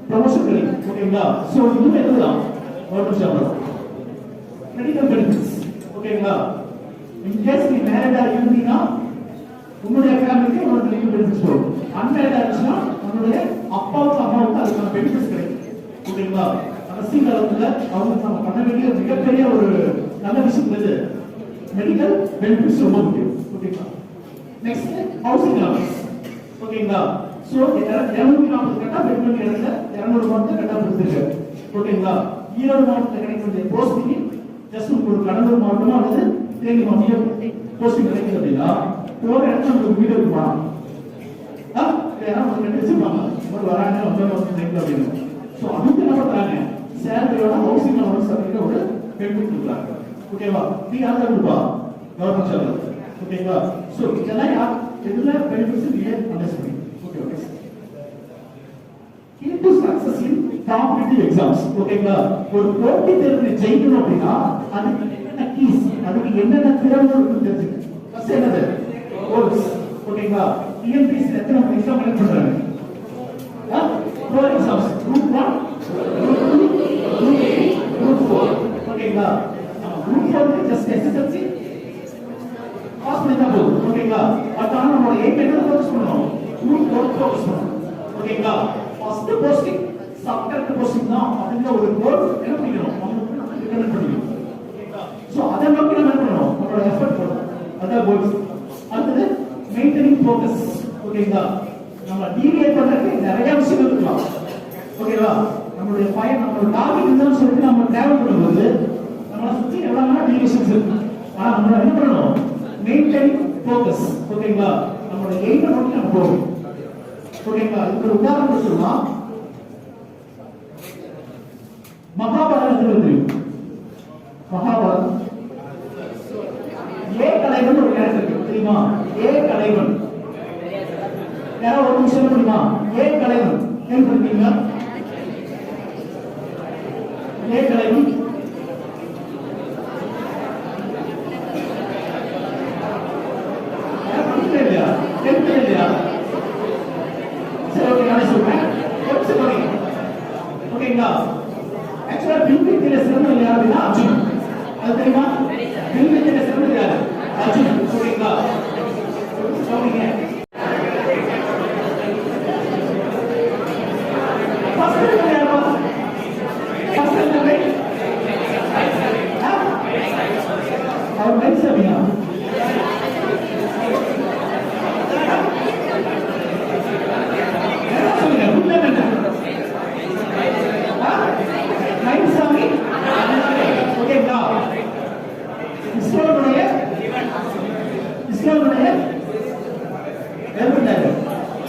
ப்ரமோஷன் கிடைக்கும். ஓகேங்களா? சோ இதுவும் எதுதான் கவர்மெண்ட் ஜாப். Medical benefits. ஓகேங்களா? இன் கேஸ் நீ மேரிடா இருந்தீங்கன்னா உங்களுடைய ஃபேமிலிக்கு ஒரு மெடிக்கல் பெனிஃபிட்ஸ் வரும். அன்மேரிடா இருந்துச்சுன்னா உங்களுடைய அப்பாவுக்கு அம்மாவுக்கு அதுக்கான பெனிஃபிட்ஸ் கிடைக்கும். ஓகேங்களா? அரசு காலத்துல அவங்க நம்ம பண்ண வேண்டிய மிகப்பெரிய ஒரு நல்ல விஷயம் இது மெடிக்கல் பெனிஃபிட்ஸ் ரொம்ப முக்கியம். ஓகேங்களா? Next housing allowance. ஓகேங்களா? சோ 240 கட்டா பெண்கள் இடத்துல 200 மாவட்டத்துல கட்டா கொடுத்துருக்கு. ஓகேங்களா? ஈரோடு மாவட்டத்தில் கிடைக்கக்கூடிய போஸ்டிங் ஜஸ்ட் ஒரு கடலூர் மாவட்டமா அல்லது தேனி மாவட்டம் போஸ்டிங் கிடைக்குது அப்படின்னா போற இடத்துல உங்களுக்கு வீடு இருக்குமா, ஏன்னா உங்களுக்கு வச்சிருப்பாங்க ஒரு வராங்க அப்படின்னு. ஸோ அதுக்கு என்ன பண்றாங்க, சேலரியோட ஹவுசிங் அலவன்ஸ் அப்படின்னு ஒரு பெனிஃபிட் கொடுக்குறாங்க. ஓகேவா? நீங்க அதை கொடுப்பா கவர்மெண்ட் சேலரி. ஓகேங்களா? ஸோ இதெல்லாம் யார் எதுல பெனிஃபிட்ஸ் நீங்க understanding. Okay okay. Key to success in competitive exams. ஓகேங்களா? ஒரு போட்டி தேர்வில் ஜெயிக்கணும் அப்படின்னா அதுக்கு என்னென்ன கீஸ், அதுக்கு என்னென்ன திறமைகள் இருக்குன்னு தெரிஞ்சுக்கணும். ஃபர்ஸ்ட் என்னது? கோர்ஸ். ஓகேங்களா? டிஎன்பிஎஸ்சி எத்தனை எக்ஸாம் கண்டக்ட் பண்றாங்க? Four exams. Group 1, group 2, group 3, group 4. ஓகேங்களா? குரூப் 4 ஜஸ்ட் எஸ்எஸ்எல்சி பாஸ் பண்ணிட்டா போதும். ஓகேங்களா? பட் ஆனா நம்ம எய்ம் என்ன ஃபோக்கஸ் பண்ணணும்? குரூப் 4 ஃபோக்கஸ் பண்ணணும். ஓகேங்களா? First posting sub collector posting தான் அப்படிங்கிற ஒரு கோல் என்ன பண்ணிக்கணும்? நம்ம டிட்டர்மின் பண்ணிக்கணும். ஓகேங்களா? சோ அதை நோக்கி நம்ம என்ன பண்ணணும்? நம்மளோட எஃபர்ட் போடணும். அதான் கோல்ஸ். அடுத்து மெயின்டைனிங் ஃபோக்கஸ். ஓகேங்களா? நம்ம டீவியேட் பண்றதுக்கு நிறைய விஷயங்கள் இருக்கலாம். ஓகேவா? நம்மளுடைய பயன் நம்மளோட டார்கெட் இருந்தாலும் சொல்லிட்டு நம்ம டிராவல் பண்ணும்போது நம்மளை சுற்றி எவ்வளவு டீவியேஷன்ஸ் இருக்கு. ஆனா நம்ம என்ன பண்ணணும்? Maintaining focus. ஓகேங்களா? நம்மளோட எய்மை நோக்கி நம்ம போகணும். ஓகேங்களா? இதுக்கு உதாரணம் சொல்லலாம். மகாபாரதத்தில் தெரியும். மகாபாரதம் ஏ கலைவன் ஒரு கேரக்டர் இருக்கு தெரியுமா? ஏ கலைவன் யாரோ ஒரு விஷயம் முடியுமா? ஏ கலைவன் கேள்விப்பட்டிருக்கீங்களா? ஏ கலைவன் இல்லையா? இல்லையா? சரி ஓகே, நானே சொல்றேன். ஓகேங்களா? ஆக்சுவலா வில்வித்தையில சிறந்தவர் யார் அப்படின்னா அர்ஜுன். அது தெரியுமா? வில்வித்தையில சிறந்தவர் யாரு? அர்ஜுன். ஓகேங்களா? கவனிங்க. அவர் மைசமியா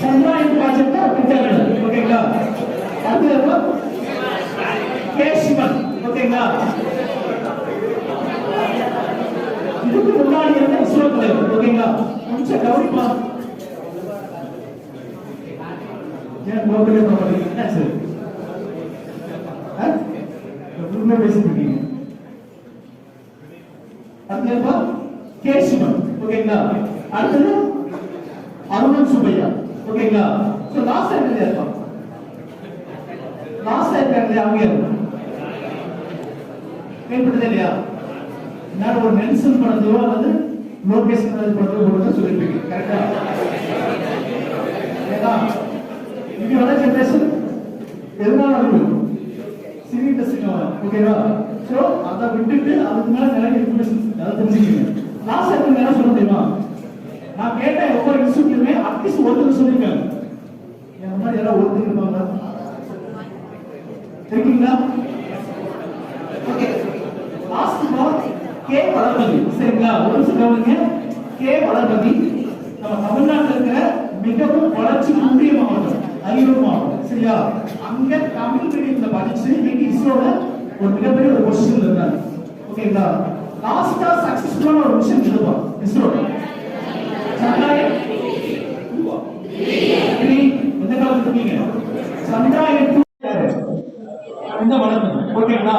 சந்திராயன் ப்ராஜெக்ட் திட்டங்கள். ஓகேங்களா? அடுத்து கே சிவன். ஓகேங்களா? இதுக்கு முன்னாடி இருந்த இஸ்ரோ தலைவர். ஓகேங்களா? கொஞ்சம் கவனிப்பா. ஏன் கோபுரம் கோபுரம் என்ன சார் உண்மை பேசிட்டு இருக்கீங்க? அடுத்தது கே சிவன். ஓகேங்களா? அடுத்தது அருணன் சுப்பையா. ஓகேங்களா? சோ லாஸ்ட் டைம் இல்லையா இருப்பான்? லாஸ்ட் டைம் இல்லையா? அவங்க கேள்விப்பட்டதே இல்லையா? நான் ஒரு நெல்சன் படத்தையோ அல்லது லோகேஷ் படத்தையோ போட்டு சொல்லிருப்பீங்க. கரெக்டா? ஏன்னா இங்க வர ஜெனரேஷன் எதனால சிவி இண்டஸ்ட்ரி. ஓகேவா? சோ அதை விட்டுட்டு அதுக்கு மேல நிறைய இன்ஃபர்மேஷன் அதை தெரிஞ்சுக்கீங்க. லாஸ்ட் டைம் என்ன சொல்ல தெரியுமா? நான் கேட்ட ஒவ்வொரு இன்ஸ்டியூட்லயுமே அட்லீஸ்ட் ஒருத்தர் சொல்லிருக்காங்க. இந்த மாதிரி யாராவது ஒருத்தர் இருப்பாங்களா? இருக்கீங்களா? ஓகே. Last K Valarmathi. சரிங்களா? ஒரு நிமிஷம் கவனிங்க. கே வளர்மதி நம்ம தமிழ்நாட்டில் இருக்கிற மிகவும் வளர்ச்சி முக்கிய மாவட்டம் அரியலூர் மாவட்டம். சரியா? அங்க தமிழ் மீடியம்ல படிச்சு இன்னைக்கு இஸ்ரோல ஒரு மிகப்பெரிய ஒரு பொசிஷன்ல இருக்காங்க. ஓகேங்களா? லாஸ்டா சக்சஸ்ஃபுல்லான ஒரு விஷயம் இருப்பான் இஸ்ரோல. சந்திராயன் 3 எந்த காலத்துல இருக்கீங்க? சந்திராயன் 2 இந்த வளர்ந்தது. ஓகேங்களா?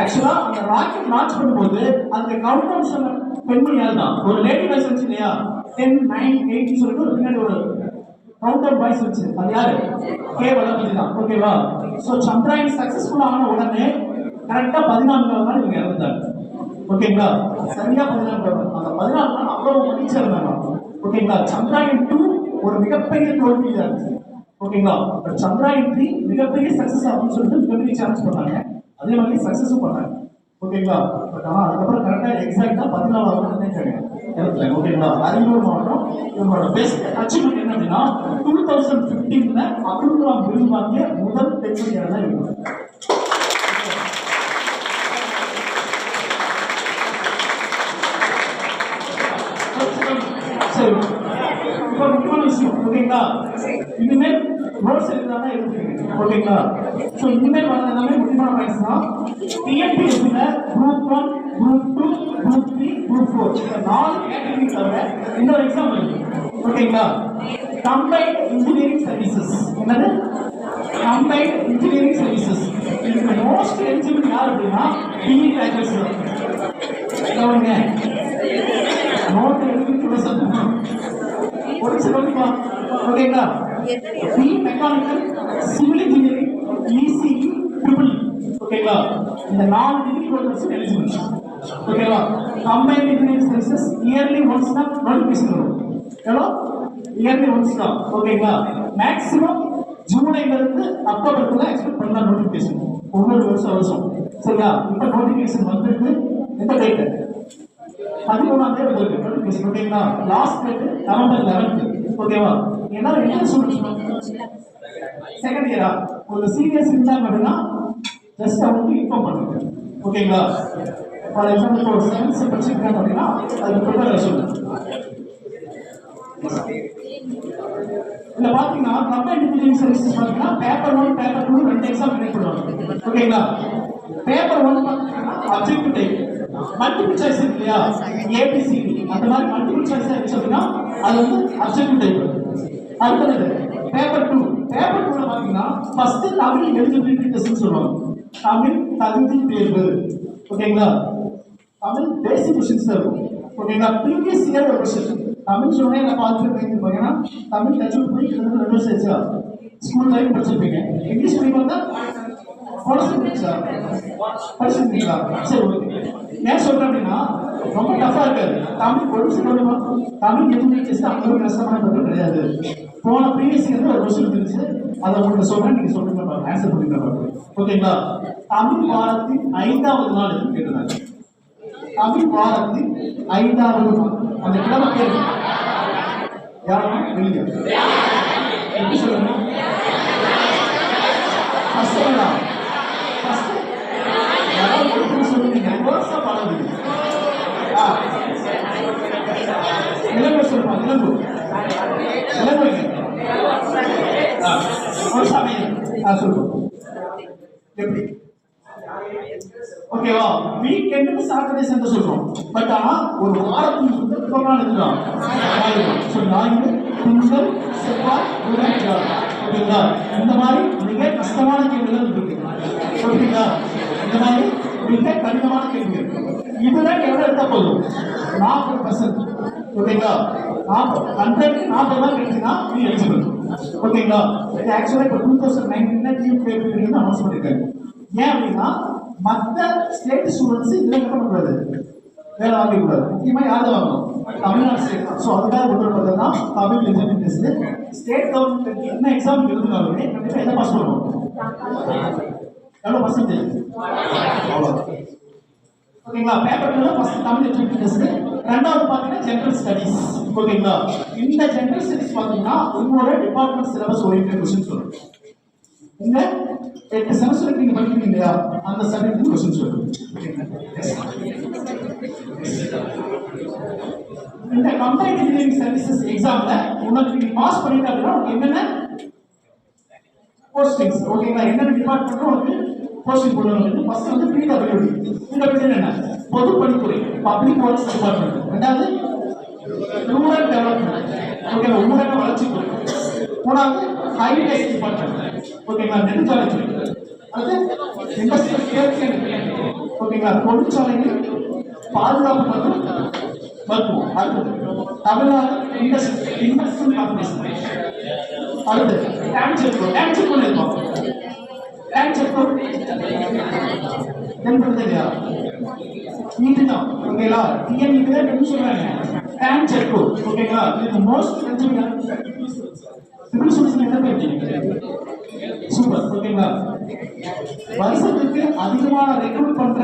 ஆக்சுவலா அந்த ராக்கெட் லான்ச் பண்ணும்போது அந்த கவுண்டவுன் சொன்ன பெண்மணி யார் தான்? ஒரு லேடி வாய்ஸ் இருந்துச்சு இல்லையா? 10, 9, 8 சொல்லிட்டு ஒரு பின்னாடி ஒரு கவுண்டவுன் வாய்ஸ் இருந்துச்சு. அது யாரு? கே வளர்மதி தான். ஓகேவா? சோ சந்திராயன் சக்சஸ்ஃபுல் ஆன உடனே கரெக்டா 14 நாள் இவங்க இறந்துட்டாங்க. ஓகேங்களா? சரியா 14 நாள். அந்த 14 நாள் அவ்வளவு மகிழ்ச்சியா இருந்தாங்க. ஓகேங்களா? சந்திராயன் 2 ஒரு மிகப்பெரிய தோல்வியா இருந்துச்சு. ஓகேங்களா? பட் சந்திராயன் 3 மிகப்பெரிய சக்சஸ் ஆகும்னு சொல்லிட்டு மிகப்பெரிய சான்ஸ் பண்ணாங்க. அதே மாதிரி சக்சஸும் பண்ணாங்க. ஓகேங்களா? பட் ஆனால் அதுக்கப்புறம் கரெக்டா எக்ஸாக்டா 14வது இடத்துல. ஓகேங்களா? அரியலூர் மாவட்டம். இவங்களோட பெஸ்ட் அச்சீவ்மெண்ட் என்ன அப்படின்னா 2015ல அப்துல் கலாம் விருது வாங்கிய முதல் பெண்மணியாக தான் இவங்க. சரி, இப்போ முக்கியமான விஷயம். ஓகேங்களா? இனிமேல் நோட்ஸ் எழுதுறாங்க எழுதுறீங்க ஓகேங்களா ஸோ இனிமேல் வர எல்லாமே முக்கியமான பாயிண்ட்ஸ் தான் டிஎன்பிஎஸ்சியில் குரூப் 1 குரூப் 2 குரூப் 3 குரூப் 4 இந்த 4 கேட்டகரி தவிர இன்னொரு எக்ஸாம் இருக்கு ஓகேங்களா கம்பைன்ட் இன்ஜினியரிங் சர்வீசஸ் என்னது கம்பைன்ட் இன்ஜினியரிங் சர்வீசஸ் இதுக்கு மோஸ்ட் எலிஜிபிள் யார் அப்படின்னா பிஇ கிராஜுவேட்ஸ் கவனிங்க நோட் எழுதி கூட சொல்லுங்க ஒரு சொல்லுங்க ஓகேங்களா B mechanical civil engineering E C E triple ஓகேங்களா இந்த 4 டிகிரி ஹோல்டர்ஸ் எலிஜிபிள் ஓகேவா combined engineering services yearly once தான் நோட்டிஃபிகேஷன் வரும் எவ்வளோ இயர்லி ஒன்ஸ் தான் ஓகேங்களா மேக்ஸிமம் ஜூலைல இருந்து அக்டோபருக்குள்ள எக்ஸ்பெக்ட் பண்ணலாம் நோட்டிஃபிகேஷன் ஒவ்வொரு வருஷம் சரியா இப்போ நோட்டிஃபிகேஷன் வந்திருக்கு எந்த டேட் 13ஆம் தேதி வந்திருக்கு நோட்டிஃபிகேஷன் ஓகேங்களா லாஸ்ட் டேட் நவம்பர் 11 ஓகேவா எல்லாரும் என்ன சொல்லுங்க செகண்ட் இயரா ஒரு சீரியஸ் இருந்தாங்க அப்படின்னா ஜஸ்ட் அவங்களுக்கு இன்ஃபார்ம் பண்ணுங்க ஓகேங்களா ஃபார் எக்ஸாம்பிள் ஒரு சயின்ஸ் படிச்சிருக்காங்க அப்படின்னா அது ப்ரிப்பேர் சொல்லுங்க இல்ல பாத்தீங்கன்னா கம்பைன்ட் இன்ஜினியரிங் சர்வீசஸ் பாத்தீங்கன்னா பேப்பர் 1 பேப்பர் 2 ரெண்டு எக்ஸாம் கனெக்ட் பண்ணுவாங்க ஓகேங்களா பேப்பர் 1 பாத்தீங்கன்னா ஆப்ஜெக்டிவ் டைப் மல்டிபிள் சாய்ஸ் இருக்கு இல்லையா ஏபிசிடி அந்த மாதிரி மல்டிபிள் சாய்ஸ் இருந்துச்சுன்னா அது வந்து ஆப்ஜெக்டிவ் டைப் அடுத்தது பேப்பர் 2 பேப்பர் 2ல பாத்தீங்கன்னா ஃபர்ஸ்ட் தமிழ் எலிஜிபிலிட்டி டெஸ்ட் சொல்லுவாங்க தமிழ் தகுதி தேர்வு ஓகேங்களா தமிழ் பேசிக் क्वेश्चंस இருக்கும் ஓகேங்களா ப்ரீவியஸ் இயர் ஒரு क्वेश्चन தமிழ் சொன்னே நான் பார்த்துட்டு போறேன்னா தமிழ் டச்சுக்கு போய் கிட்டத்தட்ட 2 வருஷம் ஆச்சா ஸ்கூல் லைஃப் படிச்சிருப்பீங்க இங்கிலீஷ் மீடியம் வந்தா படிச்சிருக்கீங்களா சரி ஓகே ஏன் சொல்றேன் அப்படின்னா ரொம்ப டஃபா இருக்காது தமிழ் ஒரு சொல்லுமா தமிழ் எதுவுமே டெஸ்ட் அந்த ஒரு கஷ்டமான பக்கம் கிடையாது போன ப்ரீவியஸ் இயர் ஒரு வருஷம் இருந்துச்சு அதை உங்களுக்கு சொல்றேன் நீங்க சொல்லுங்க ஆன்சர் பண்ணிக்கலாம் ஓகேங்களா தமிழ் வாரத்தின் 5வது நாள் எதுன்னு கேட்டுறாங்க தமிழ் வாரத்தின் 5வது நாள் அந்த கிழமை பேர் யாருன்னா வெளியே எப்படி சொல்லுங்க சொல்லுங்க இளங்கோ சொல்லுவாங்க இளங்கோ ஒரு சமயம் சொல்லுவோம் எப்படி ஓகேவா வீக்கெண்ட் சாட்டர்டே சண்டே சொல்றோம் பட் ஆனா ஒரு வாரத்துக்கு எத்தனை நாள் இருக்கலாம் ஸோ ஞாயிறு திங்கள் செவ்வாய் புதன் ஓகேங்களா இந்த மாதிரி மிக கஷ்டமான கேள்விகள் இருக்கு ஓகேங்களா இந்த மாதிரி மிக கடினமான கேள்விகள் இதுல எவ்வளவு எடுத்தா போதும் 40% ஓகேங்களா 100 40 கிடைச்சுன்னா நீ எலிஜிபிள் ஓகேங்களா இது ஆக்சுவலா இப்போ 2019 டீம் பேப்பர் அனௌன்ஸ் பண்ணிருக்காங்க ஏன் அப்படின்னா மற்ற ஸ்டேட் ஸ்டூடெண்ட்ஸ் இதுல என்ன பண்ணக்கூடாது வேலை வாங்கக்கூடாது முக்கியமா யாரை வாங்கணும் தமிழ்நாடு ஸ்டேட் ஸோ அதுக்காக கொண்டு வரப்பட்டது தான் Tamil eligibility test state government என்ன எக்ஸாம் எழுதுனாலுமே கண்டிப்பா எதை பாஸ் பண்ணணும் எவ்வளோ பர்சன்டேஜ் ஓகேங்களா பேப்பர்ல ஃபர்ஸ்ட் தமிழ் எலிஜிபிலிட்டி டெஸ்ட் ரெண்டாவது பார்த்தீங்கன்னா ஜெனரல் ஸ்டடீஸ் ஓகேங்களா இந்த ஜெனரல் ஸ்டடீஸ் பார்த்தீங்கன்னா உங்களோட டிபார்ட்மெண்ட் சிலபஸ் ஓரியன்டட் கொஸ்டின்ஸ் வரும் இந்த 8 செமஸ்டருக்கு நீங்க படிக்கிறீங்க இல்லையா அந்த சப்ஜெக்ட் கொஸ்டின்ஸ் வரும் இந்த கம்பைன்ட் இன்ஜினியரிங் சர்வீசஸ் எக்ஸாம்ல உங்களுக்கு நீங்க பாஸ் பண்ணிட்டா அப்படின்னா என்னென்ன போஸ்டிங்ஸ் ஓகேங்களா என்னென்ன டிபார்ட்மெண்ட்டும் உங்களுக்கு போஸ்டிங் போடுவாங்க ஃபர்ஸ்ட் வந்து பிடபிள்யூடி பிடபிள்யூடி என்ன பொதுப்பணித்துறை பப்ளிக் ஒர்க்ஸ் டிபார்ட்மெண்ட் ரெண்டாவது ரூரல் டெவலப்மெண்ட் ஓகேங்களா ஊரக வளர்ச்சித்துறை மூணாவது ஹைவேஸ் டிபார்ட்மெண்ட் ஓகேங்களா நெடுஞ்சாலைத்துறை அடுத்து இண்டஸ்ட்ரியல் கேர் ஓகேங்களா தொழிற்சாலைகள் பாதுகாப்பு மற்றும் மருத்துவம் அடுத்தது தமிழ்நாடு இண்டஸ்ட்ரியல் கார்பரேஷன் அடுத்து டேங்க் செக்டர் இருக்கும் டேங்க் செக்டர் தென்படுத்தலையா இதுதான் ஓகேங்களா டிஎன்இ தான் என்ன சொல்றாங்க டேங்க் செக்டர் ஓகேங்களா இது மோஸ்ட் சிவில் சர்வீஸ் என்ன பண்ணிட்டீங்க சூப்பர் ஓகேங்களா வருஷத்துக்கு அதிகமான ரெக்ரூட் பண்ற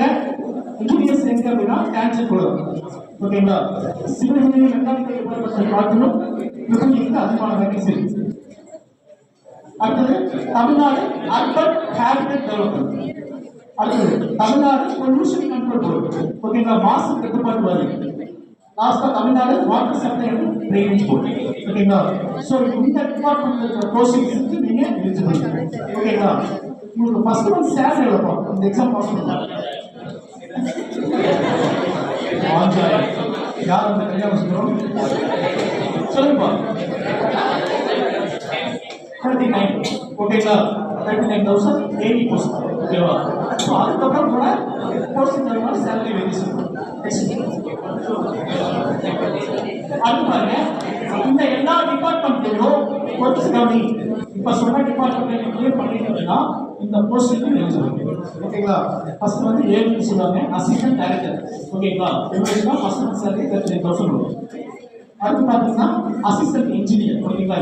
இன்ஜினியர்ஸ் எங்க அப்படின்னா டேங்க் செக்டர் ஓகேங்களா சிவில் இன்ஜினியரிங் மெக்கானிக்கல் டிபார்ட்மெண்ட் பார்க்கணும் இதுக்கு அதிகமான வேகன்சி அடுத்தது தமிழ்நாடு அர்பன் ஹேபிடேட் டெவலப்மெண்ட் அடுத்தது தமிழ்நாடு பொல்யூஷன் கண்ட்ரோல் போர்டு ஓகேங்களா மாசு கட்டுப்பாட்டு வாரியம் லாஸ்டா Tamil Nadu water supply and drainage board ஓகேங்களா? ஸோ இந்த டிபார்ட்மெண்ட் இருக்கிற போஸ்டிங்ஸுக்கு நீங்க எலிஜிபிள். ஓகேங்களா? உங்களுக்கு ஃபர்ஸ்ட் மந்த் சேலரி எவ்வளோ இந்த எக்ஸாம் பாஸ் பண்ணா? 5000. யார் அந்த கல்யாணம் சொல்றோம் சொல்லுங்கப்பா. 39. ஓகேங்களா? 39,000 ஏடி போஸ்ட். ஓகேவா? ஸோ அதுக்கப்புறம் கூட போஸ்டிங் தருவாங்க, சேலரி வேரியேஷன். அது பாருங்க, இந்த எல்லா டிபார்ட்மெண்ட்லையும் ஒரு கவனி இப்ப சொன்ன டிபார்ட்மெண்ட் கிளியர் பண்ணிட்டீங்கன்னா இந்த போஸ்டிங்க்கு எலிஜிபிள். ஓகேங்களா? ஃபர்ஸ்ட் வந்து ஏன்னு சொல்லுவாங்க, அசிஸ்டன்ட் டைரக்டர். ஓகேங்களா? இவங்களுக்கு ஃபர்ஸ்ட் மந்த் சேலரி 39,000 வரும். அடுத்து பார்த்தீங்கன்னா அசிஸ்டன்ட் இன்ஜினியர். ஓகேங்களா?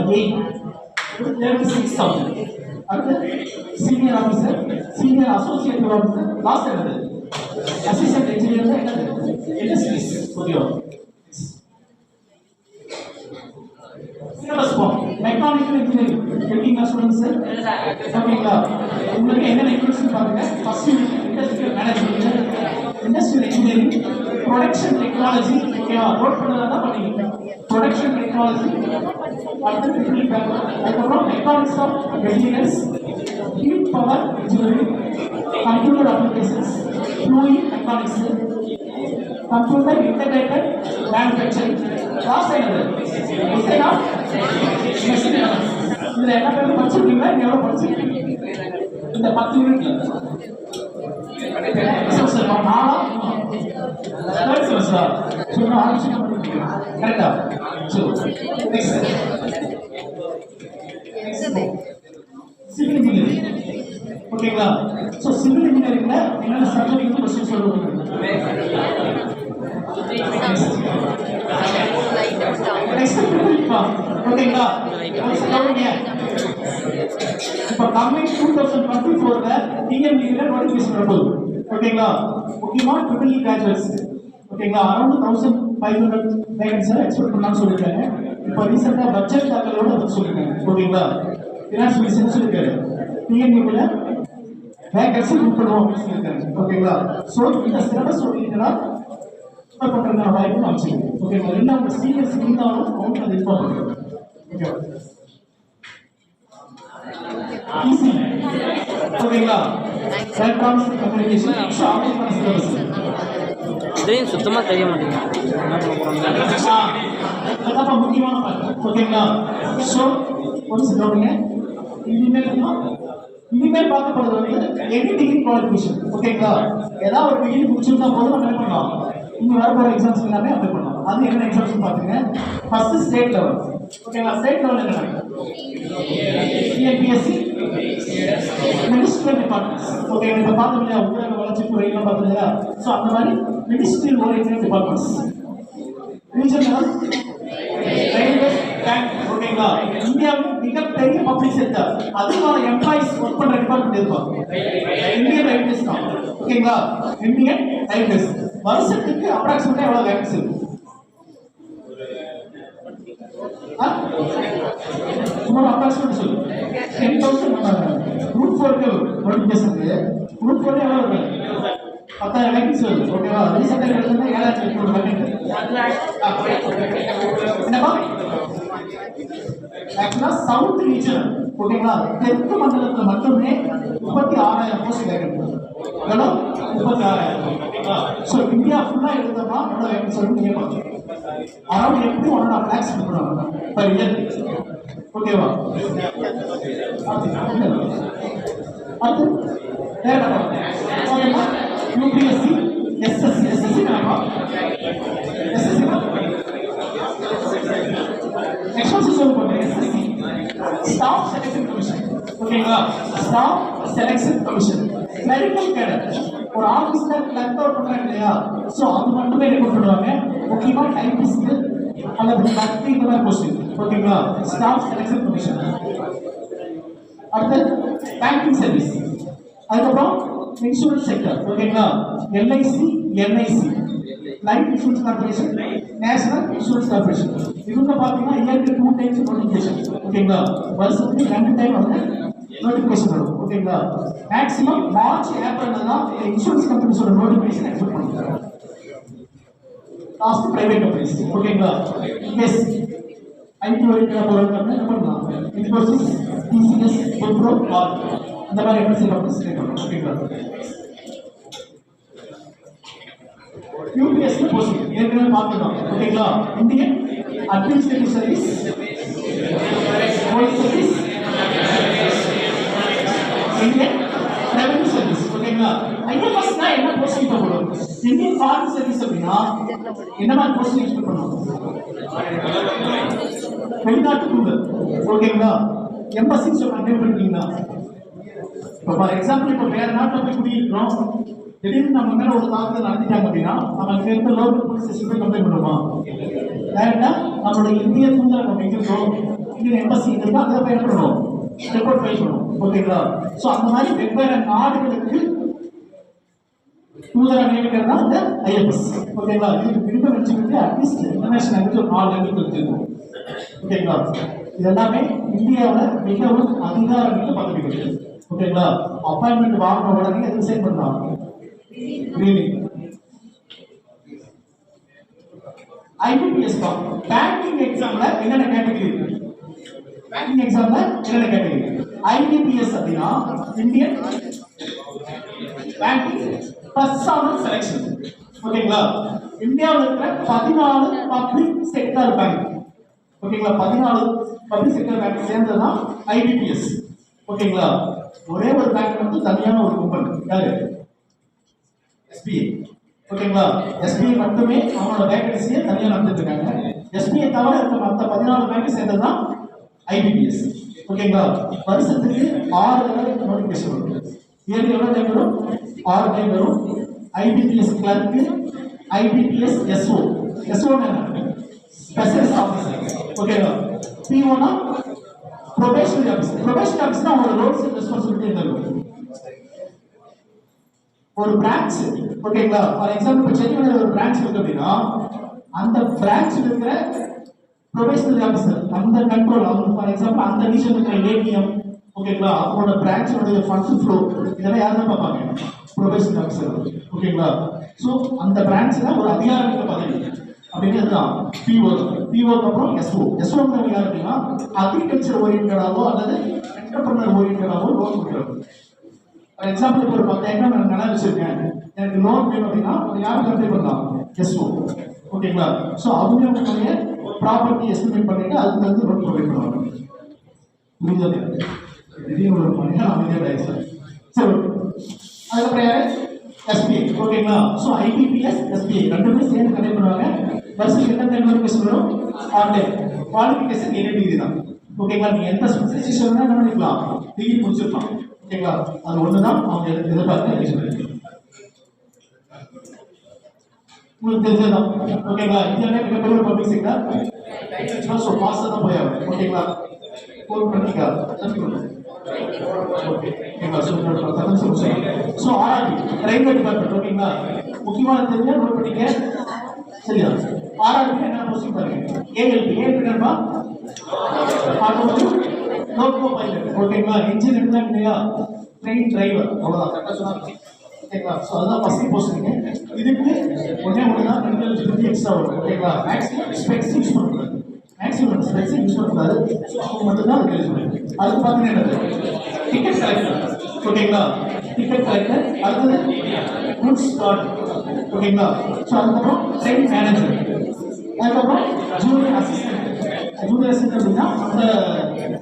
36,000. அடுத்து senior officer, senior associate officer, last என்னது அசிஸ்டன்ட் இன்ஜினியர் தான் என்னது இண்டஸ்ட்ரீஸ். ஓகேவா? சிலபஸ் ஃபார்ம் மெக்கானிக்கல் இன்ஜினியரிங் கேட்டிங்களா ஸ்டூடண்ட்ஸ்? ஓகேங்களா? உங்களுக்கு என்னென்ன இன்க்ளூஷன் பாருங்க. First industrial management, industrial engineering, production technology. ஓகேவா? நோட் பண்ணதா பண்ணீங்க. ப்ரொடக்ஷன் டெக்னாலஜி, அதுக்கப்புறம் mechanics of materials, heat power engineering, computer applications, fluid mechanics, computer integrated manufacturing. Last என்னது டிசைன் ஆஃப் மெஷின். இதுல என்ன பேர் படிச்சிருக்கீங்க? எவ்வளவு படிச்சிருக்கீங்க இந்த 10 யூனிட்ல? கரெக்டா? Civil engineering. ஓகேங்களா? சோ சிவில் இன்ஜினியரிங்ல என்னென்ன சப்ஜெக்ட் கொஸ்டின் சொல்லுவாங்க? ஓகேங்களா? இப்ப கம்மிங் 2024ல டிஎன்பில நோட்டிஃபிகேஷன் வரப்போகுது. ஓகேங்களா? முக்கியமா ட்ரிபிள் இ கிராஜுவேட்ஸ். ஓகேங்களா? அரௌண்ட் 1500 வேகன்சி எக்ஸ்பெக்ட் பண்ணலாம்னு சொல்லிருக்காங்க. இப்போ ரீசெண்டா பட்ஜெட் தாக்கலோட வந்து சொல்லிருக்காங்க. ஓகேங்களா? ஃபினான்ஸ் மினிஸ்டர் சொல்லிருக்காரு டிஎன்பில வேகன்சி புக் பண்ணுவோம் அப்படின்னு சொல்லிருக்காங்க. ஓகேங்களா? சோ இந்த சிலபஸ் ஓகேங்களா பண்றதுக்கான வாய்ப்பு அமைச்சிருக்கு. ஓகேங்களா? இல்லை உங்க சீனியர்ஸ் இருந்தாலும் அவங்க அதை இன்ஃபார்ம் பண்ணுறாங்க. ஓகேவா? ஈஸி. ஓகேங்களா? Electronics communication online syllabus. இதையும் சுத்தமாக தெரிய மாட்டேங்குது. அதான் முக்கியமான பார்ட். ஓகேங்களா? ஸோ ஒரு சிலவங்க இனிமேல் பார்க்கப்படுறது வந்து எனி டிகிரி குவாலிஃபிகேஷன். ஓகேங்களா? ஏதாவது ஒரு டிகிரி முடிச்சிருந்தா போதும் நம்ம என்ன பண்ணலாம், இங்க வரப்போற எக்ஸாம்ஸ் எல்லாமே அப்ளை பண்ணலாம். அது என்ன எக்ஸாம்ஸ் பாத்துங்க. First state level. ஓகேங்களா? ஸ்டேட் லெவல் என்ன? TNPSC ministerial departments. ஓகே, இத பாத்தீங்களா? ஊரக வளர்ச்சித்துறை எல்லாம் பாத்தீங்களா? சோ அந்த மாதிரி ministerial oriented departments. Regional level railway bank. ஓகேங்களா? இந்தியாவில் மிகப்பெரிய பப்ளிக் செக்டர், அதுக்கான எம்ப்ளாயிஸ் ஒர்க் பண்ற டிபார்ட்மெண்ட் இருப்பாங்க. இந்தியன் ரயில்வேஸ் தான். ஓகேங்களா? இந்தியன் ரயில்வேஸ் வருஷத்துக்கு அப்ராக்சிமேட்டா எவ்வளவு வேகன்சி இருக்கு? சும்மா அப்ராக்சிமேட் சொல்லு. 10,000 குரூப் 4க்கு நோட்டிஃபிகேஷன் இருக்கு. குரூப் 4 எவ்வளவு இருக்கு? 10,000 வேகன்சி வருது. ஓகேவா? ரீசெண்டா எடுத்தா 7,800 வேகன்சி. என்னப்பா? ஆக்சுவலா சவுத் ரீஜன். ஓகேங்களா? தெற்கு மண்டலத்துல மட்டுமே 36,000 போஸ்ட் வேகன்சி. எவ்வளோ? 36,000. ஓகேங்களா? சோ இந்தியா ஃபுல்லா எடுத்தோம்னா எவ்வளவு வேகன்சி வரும் நீங்க பாருங்க. அரௌண்ட் 1.5 lakhs பண்ணுவாங்க பர் இயர். ஓகேவா? அது வேற ஓகேவா? UPSC, SSC. எஸ்எஸ்சி நாம எஸ்எஸ்சி எக்ஸாம்ஸ் சொல்ல போறேன். SSC Staff Selection Commission. ஓகேங்களா? Staff Selection Commission. Clerical cadre ஒரு ஆபீஸ்ல கிளர்க் அவுட் பண்றாங்க இல்லையா? சோ அது மட்டுமே ரெக்ரூட் பண்ணுவாங்க. முக்கியமா டைப்பிஸ்ட் அல்லது கிளர்க் இந்த மாதிரி போஸ்ட். ஓகேங்களா? Staff Selection commission. அடுத்து பேங்கிங் சர்வீஸ். அதுக்கப்புறம் இன்சூரன்ஸ் செக்டர். ஓகேங்களா? LIC, NIC, life insurance corporation, national insurance corporation. இவங்க பாத்தீங்கன்னா இயர்க்கு 2 டைம்ஸ் நோட்டிஃபிகேஷன். ஓகேங்களா? வருஷத்துக்கு 2 டைம் வந்து நோட்டிஃபிகேஷன் வரும். ஓகேங்களா? மேக்ஸிமம் மார்ச் ஏப்ரல்ல தான் இன்சூரன்ஸ் கம்பெனிஸோட நோட்டிஃபிகேஷன் எக்ஸ்பெக்ட் பண்ணுவாங்க. Last private companies. ஓகேங்களா? எஸ் ஐடி ஓரியன்டா போறதுக்கு என்ன பண்ணலாம் இன்ஃபோசிஸ் டிசிஎஸ் விப்ரோ ஆர் இந்த மாதிரி எம்என்சி கம்பெனிஸ் கேட்கணும் ஓகேங்களா யூபிஎஸ்சி போஸ்டிங் ஏற்கனவே பார்த்துக்கலாம் ஓகேங்களா Indian administrative service police service Indian Revenue Service ஓகேங்களா ஐஎஃப்எஸ்னா என்ன போஸ்டிங் போடுவோம் இந்தியன் ஃபாரின் சர்வீஸ் அப்படின்னா என்ன மாதிரி போஸ்டிங் எக்ஸ்பெக்ட் பண்ணுவோம் வெளிநாட்டு தூதர் ஓகேங்களா எம்பசி சொல்றாங்க பண்ணிட்டீங்களா இப்போ ஃபார் எக்ஸாம்பிள் இப்போ வேற நாட்டில் போய் குடியிருக்கிறோம் திடீர்னு நம்ம மேல ஒரு தாக்குதல் நடத்திட்டாங்க அப்படின்னா நம்ம இங்க இருக்க லோக்கல் போலீஸ் ஸ்டேஷன் போய் கம்ப்ளைண்ட் பண்ணுவோமா டேரக்டா நம்மளோட இந்திய தூதரகம் எங்க இருக்கோ இந்தியன் எம்பசி எங்க இருக்கோ அதை போய் என்ன பண்ணுவோம் ரிப்போர்ட் ஃபைல் பண்ணுவோம் ஓகேங்களா ஸோ அந்த மாதிரி வெவ்வேறு நாடுகளுக்கு தூதரகம் நியமிக்கிறது தான் இந்த ஐஎஃப்எஸ் ஓகேங்களா இதுக்கு விருப்பம் வச்சுக்கிட்டு அட்லீஸ்ட் இன்டர்நேஷனல் லாங்குவேஜ் ஒரு 4 லாங்குவேஜ் தெரிஞ்சிருக்கும் ஓகேங்களா இது எல்லாமே இந்தியாவில் மிகவும் அதிகாரமிக்க பதவிகள் ஓகேங்களா அப்பாயின்மெண்ட் வாங்கின உடனே எதுவும் சென்ட் பண்ணலாம் ஐபிபிஎஸ் பேங்கிங் எக்ஸாம்ல என்னென்ன கேட்டகரி பேங்கிங் எக்ஸாம்ல என்னென்ன கேட்டகரி ஐபிபிஎஸ் அப்படின்னா இந்தியன் பேங்கிங் பர்சனல் செலக்ஷன் ஓகேங்களா இந்தியாவில் இருக்கிற 14 பப்ளிக் செக்டர் பேங்க் ஓகேங்களா 14 பப்ளிக் செக்டர் பேங்க் சேர்ந்ததுதான் ஐபிபிஎஸ் ஓகேங்களா ஒரே ஒரு பேங்க் வந்து தனியான ஒரு கும்பல் யாரு எஸ்பிஐ ஓகேங்களா எஸ்பிஐ மட்டுமே அவங்களோட வேகன்சியை தனியாக நடந்துட்டு இருக்காங்க எஸ்பிஐ தவிர இருக்க மற்ற 14 பேங்க் சேர்ந்ததுதான் ஐபிபிஎஸ் ஓகேங்களா வருஷத்துக்கு 6 தடவை நோட்டிபிகேஷன் வரும் ஏழு எவ்வளவு டைம் வரும் 6 டைம் வரும் I B P S clerk I B P S S O S O specialist officer ஓகேவா பிஓனா ப்ரொபேஷனரி ஆஃபீஸர் அவங்களோட ரோல்ஸ் அண்ட் ரெஸ்பான்சிபிலிட்டி என்ன இருக்கும் ஒரு பிரான்ச் ஓகேங்களா ஃபார் எக்ஸாம்பிள் இப்போ சென்னையில் ஒரு பிரான்ச் இருக்கு அப்படின்னா அந்த பிரான்ச்சில் இருக்கிற ப்ரொபேஷனரி ஆஃபீஸர் அந்த கண்ட்ரோல் அவங்க ஃபார் எக்ஸாம்பிள் அந்த ரீஜன் இருக்கிற ஏடிஎம் ஓகேங்களா அவங்களோட பிரான்ச்சோட ஃபண்ட்ஸ் ஃப்ளோ இதெல்லாம் யார் தான் பார்ப்பாங்க ப்ரொபேஷனரி ஆஃபீஸர் ஓகேங்களா ஸோ அந்த பிரான்ச்சில் ஒரு அதிகாரமிக்க பதவி அப்படிங்கிறது தான் பிஓக்கு அப்புறம் எஸ்ஓங்கிறது யார் அப்படின்னா அக்ரிகல்ச்சர் ஓரியன்டாவோ அல்லது என்டர்பிரனர் ஓரியன்டாவோ லோன் கொடுக்குறது ஃபார் எக்ஸாம்பிள் இப்போ ஒரு 10 ஏக்கர் நான் நிலம் வச்சிருக்கேன் எனக்கு லோன் வேணும் அப்படின்னா யாருக்கு அப்ளை பண்ணலாம் எஸ்ஓ ஓகேங்களா ஸோ அவங்களுடைய ப்ராப்பர்ட்டி எஸ்டிமேட் பண்ணிட்டு அதுக்கு வந்து லோன் ப்ரொவைட் பண்ணுவாங்க புரிஞ்சது திடீர்னு ஒரு பண்ணினா அமைதியாக சார் சரி அதுக்கப்புறம் யாரு எஸ்பிஐ ஓகேங்களா ஸோ ஐபிபிஎஸ் எஸ்பிஐ ரெண்டுமே சேர்ந்து கனெக்ட் பண்ணுவாங்க வருஷத்துக்கு எத்தனை நோட்டிஃபிகேஷன் வரும் ஆன்லைன் குவாலிஃபிகேஷன் 7 டிகிரி தான் ஓகேங்களா நீ எந்த ஸ்பெஷலைசேஷன் வேணா என்ன பண்ணிக்கலாம் டிகிரி முடிச்சிருக்கலாம் ஓகேங்களா அது ஒன்று தான் அவங்க எதிர்பார்க்க எலிஜிபிலிட்டி உங்களுக்கு தெரிஞ்சதுதான் ஓகேங்களா இந்தியாவிலே மிகப்பெரிய பப்ளிக் செக்டர் ஸோ பாஸ்டாக தான் போய் ஆகும் ஓகேங்களா ஃபோன் பண்ணிக்கா ஸோ ஆர்ஆர்பி ரயில்வே டிபார்ட்மெண்ட் ஓகேங்களா முக்கியமான தெரிஞ்சா நோட் பண்ணிக்க சரியா ஆர்ஆர்பி என்ன போஸ்டிங் பாருங்க ஏஎல்பி என்னப்பா ஆட்டோமொபைல் லோகோ பைலட் ஓகேங்களா இன்ஜின் இருந்தா இல்லையா ட்ரெயின் டிரைவர் அவ்வளோதான் கரெக்டாக சொன்னாங்க ஓகேங்களா ஸோ அதுதான் ஃபர்ஸ்ட் போஸ்டிங் இதுக்கு ஒன்றே தான் மெடிக்கல் எலிஜிபிலிட்டி எக்ஸ்ட்ரா வரும் ஓகேங்களா மேக்ஸிமம் ஸ்பெக்ஸ் யூஸ் பண்ணக்கூடாது மேக்ஸிமம் ஸ்பெக்ஸ் யூஸ் பண்ணக்கூடாது ஸோ அவங்க மட்டும் தான் அதுக்கு எலிஜிபிலிட்டி அதுக்கு பார்த்தீங்கன்னா டிக்கெட் கலெக்டர் ஓகேங்களா டிக்கெட் கலெக்டர் அடுத்தது குட்ஸ் கார்டு ஓகேங்களா ஸோ அதுக்கப்புறம் ட்ரெயின் மேனேஜர் அதுக்கப்புறம் ஜூனியர் அசிஸ்டன்ட் அப்படின்னா அந்த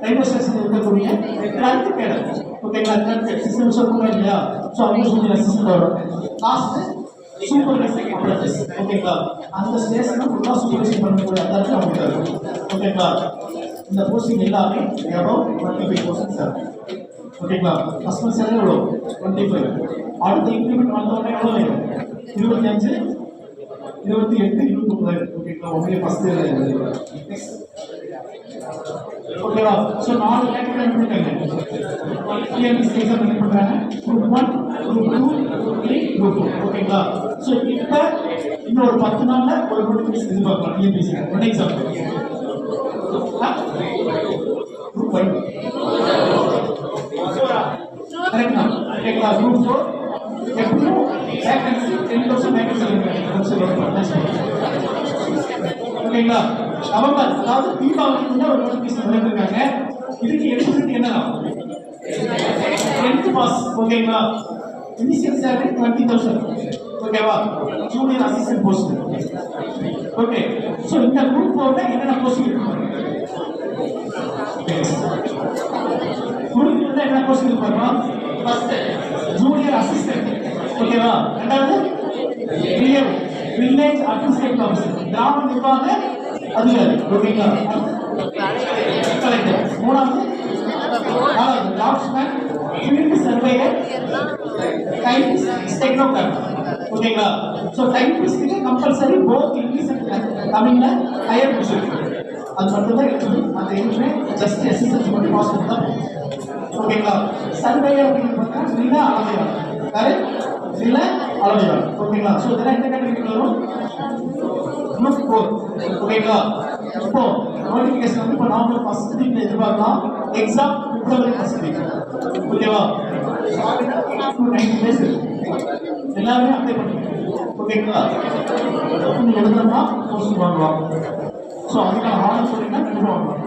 ரயில்வே ஸ்டேஷனில் இருக்கக்கூடிய கிளர்க் கேடர் ஓகேங்களா கிளர்க் சிஸ்டம் சொல்லுவாங்க இல்லையா ஸோ அவங்க ஜூனியர் அசிஸ்டன்ட் வரும் லாஸ்ட் சூப்பர்வைசர் அப்ரண்டிஸ் ஓகேங்களா அந்த ஸ்டேஷனை ஃபுல்லாக சூப்பர்வைசன் பண்ணக்கூடிய அதாச்சு அவங்க ஓகேங்களா இந்த போஸ்டிங் எல்லாமே எபவ் 25% சார் ஓகேங்களா ஃபர்ஸ்ட் சேலரி எவ்வளோ 25 அடுத்த இன்க்ரிமெண்ட் வந்தோடனே எவ்வளோ வேணும் 25 28 29 ஓகேங்களா ஒன்லி ஃபர்ஸ்ட் ஓகேவா ஸோ 4 கேட்டகரி பண்ணிருக்காங்க டிஎன்பிஎஸ்சி எக்ஸாம் என்ன பண்றாங்க குரூப் 1 குரூப் 2 குரூப் 3 குரூப் 4 ஓகேங்களா ஸோ இப்போ இன்னும் ஒரு 10 நாள்ல ஒரு நோட்டிஃபிகேஷன் எதிர்பார்க்கலாம் டிஎன்பிஎஸ்சி ஒன் எக்ஸாம் குரூப் 5 கரெக்டா ஓகேங்களா குரூப் 4 எப்படியும் வேகன்சி 10% வேகன்சி ஓகேங்களா நவம்பர் அதாவது தீபாவளிக்கு ஒரு நோட்டிபிகேஷன் பண்ணிருக்காங்க. இதுக்கு எலிஜிபிலிட்டி என்னன்னா 10th பாஸ். ஓகேங்களா? Initial salary 20,000. ஓகேவா? Junior assistant post. Okay. So இந்த குரூப் 4ல என்னென்ன போஸ்ட் இருக்கு? குரூப் 4ல என்ன போஸ்ட் இருக்கு பாருங்க. First junior assistant. ஓகேவா? ரெண்டாவது வில்லேஜ் அட்மினிஸ்ட்ரேட்டிவ் ஆஃபீசர், கிராம நிர்வாக அதிகாரி. ஓகேங்களா? கலெக்டர். மூணாவது draftsman, field surveyor, typist, stenographer. ஓகேங்களா? சோ டைப்பிஸ்ட்க்கு கம்பல்சரி போத் இங்கிலீஷ் அண்ட் தமிழ்ல ஹையர் பொசிஷன். அது மட்டும் தான் இருக்கு. அந்த எதுவுமே ஜஸ்ட் எஸ்எஸ்எல்சி மட்டும் பாஸ் பண்ணா. ஓகேங்களா? சர்வேயர் அப்படின்னு பார்த்தா நில அளவையாளர். கரெக்ட்? நில அளவையாளர். ஓகேங்களா? சோ இதெல்லாம் எந்த கேட்டகரிக்கு வரும்? குரூப் 4. ஓகேங்களா? இப்போ நோட்டிஃபிகேஷன் வந்து இப்போ நவம்பர் 1st வீக்ல எதிர்பார்க்கலாம். எக்ஸாம் பிப்ரவரி 1st வீக். ஓகேவா? 90 டேஸ் எல்லாரும் அப்ளை பண்ணுங்க. ஓகேங்களா? நீங்க எழுதணும்னா போஸ்ட் வாங்கலாம். ஸோ அதுக்கான ஆர்டர் சொன்னீங்கன்னா கண்டிப்பாக வாங்கலாம்.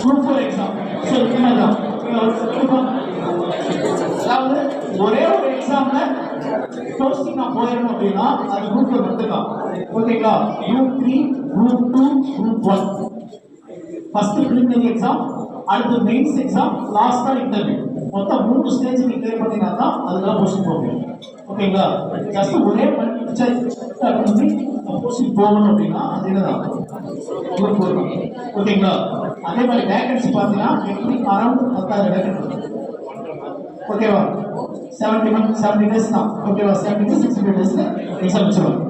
Group 4 exam. ஸோ என்னதான் அதாவது ஒரே ஒரு எக்ஸாம்ல போஸ்டிங் நான் போயிடணும் அப்படின்னா அது குரூப் 4 மட்டும்தான். ஓகேங்களா? Group 3, group 2, group 1. First preliminary exam, அடுத்து மெயின்ஸ் எக்ஸாம், லாஸ்டா இன்டர்வியூ. மொத்தம் 3 ஸ்டேஜ் நீங்க கிளியர் பண்ணீங்கன்னா தான் அதுதான் போஸ்டிங் போக முடியும். ஓகேங்களா? ஜஸ்ட் ஒரே மல்டிபிள் சாய்ஸ் பண்ணி போஸ்டிங் போகணும் அப்படின்னா அது என்னதான் குரூப் 4. ஓகேங்களா? அதே மாதிரி வேகன்சி பார்த்தீங்கன்னா எப்படி அரௌண்ட் 10,000 வேகன்சி. ஓகேவா? 70 டேஸ் தான். ஓகேவா? 70 to 60 டேஸ்ல எக்ஸாம் வச்சிருவாங்க.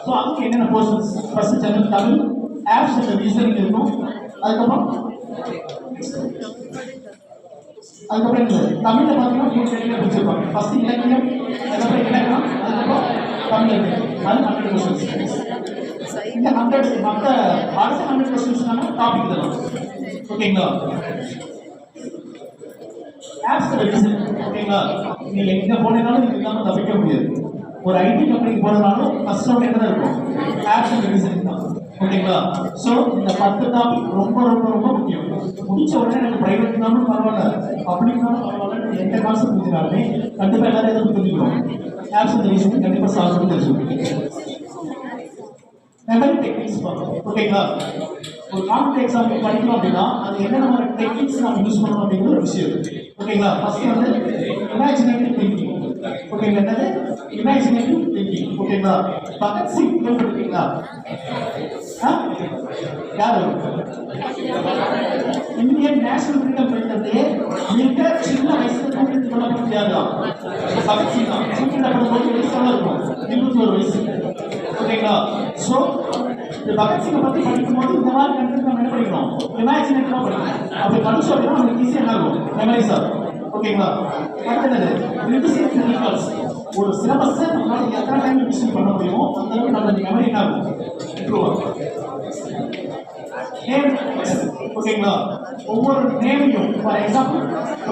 ஸோ அதுக்கு என்னென்ன portions? First general Tamil, apps and reasoning இருக்கும். அதுக்கப்புறம் என்ன தமிழ்ல பார்த்தீங்கன்னா 3 கேட்டகரி பிரிச்சிருப்பாங்க. ஃபர்ஸ்ட் இலக்கியம், அதுக்கப்புறம் இலக்கணம், அதுக்கப்புறம் தமிழ் இலக்கியம். அது 100 கொஸ்டின்ஸ். இந்த 100 மற்ற அடுத்த 100 கொஸ்டின்ஸ்னால டாபிக் தரும். ஓகேங்களா? Apps reasoning. ஓகேங்களா? நீங்க எங்க போனீங்கனாலும் நீங்க இல்லாம தப்பிக்க முடியாது. ஒரு ஐடி கம்பெனிக்கு போறதுனாலும் ஃபர்ஸ்ட் ரவுண்ட் என்ன இருக்கும்? ஆப்ஸ் அண்ட் ரீசனிங் தான். ஓகேங்களா? சோ இந்த 10 டாபிக் ரொம்ப ரொம்ப ரொம்ப முக்கியம். முடிச்ச உடனே எனக்கு பிரைவேட்னாலும் பரவாயில்ல, பப்ளிக்னாலும் பரவாயில்ல, எந்த கான்செப்ட் புரிஞ்சாலுமே கண்டிப்பா எல்லாரும் எதை புரிஞ்சுக்கிறோம்? ஆப்ஸ் அண்ட் ரீசனிங் கண்டிப்பா சால்வ் பண்ணி தெரிஞ்சுக்கணும். மெமரி டெக்னிக்ஸ் பார்க்கணும். ஓகேங்களா? ஒரு காம்படிட்டிவ் எக்ஸாம் படிக்கணும் அப்படின்னா அது என்னென்ன மாதிரி டெக்னிக்ஸ் நம்ம யூஸ் பண்ணணும் அப்படிங்கிற ஒரு விஷயம். ஓகேங்களா? ஃபர்ஸ்ட் வந்து இமேஜினேட்டிவ் திங்கிங். ஓகேங்களா? என்னது இமேஜினேட்டிவ் திங்கிங். ஓகேங்களா? பகத் சிங் கேள்விப்பட்டிருக்கீங்களா? யாரு? இந்தியன் நேஷனல் ஃப்ரீடம் ஃபைட்டர்லயே மிக சின்ன வயசுல தூக்கிட்டு கொல்லப்பட்ட யாரு தான்? பகத் சிங் தான். தூக்கிடப்படும்போது வயசு எவ்வளவு இருக்கும்? 21 வயசு. ஓகேங்களா? சோ இந்த பகத் சிங்கை பத்தி படிக்கும்போது இந்த மாதிரி கண்டென்ட் நம்ம என்ன படிக்கணும்? இமேஜினேட்டிவா படிக்கணும். அப்படி படிச்சோம் அப்படின்னா நமக்கு ஈஸியா என்ன இருக்கும்? மெமரைஸ் ஆகும். ஓகேங்களா? அடுத்தது ரிவிஷன் ரீகால்ஸ். ஒரு சிலபஸை நம்மளால எத்தனை டைம் ரிவிஷன் பண்ண முடியுமோ அந்த அளவுக்கு நம்ம மெமரி என்ன ஆகும்? இம்ப்ரூவ் ஆகும். ஓகேங்களா? ஒவ்வொரு நேமையும் ஃபார் எக்ஸாம்பிள்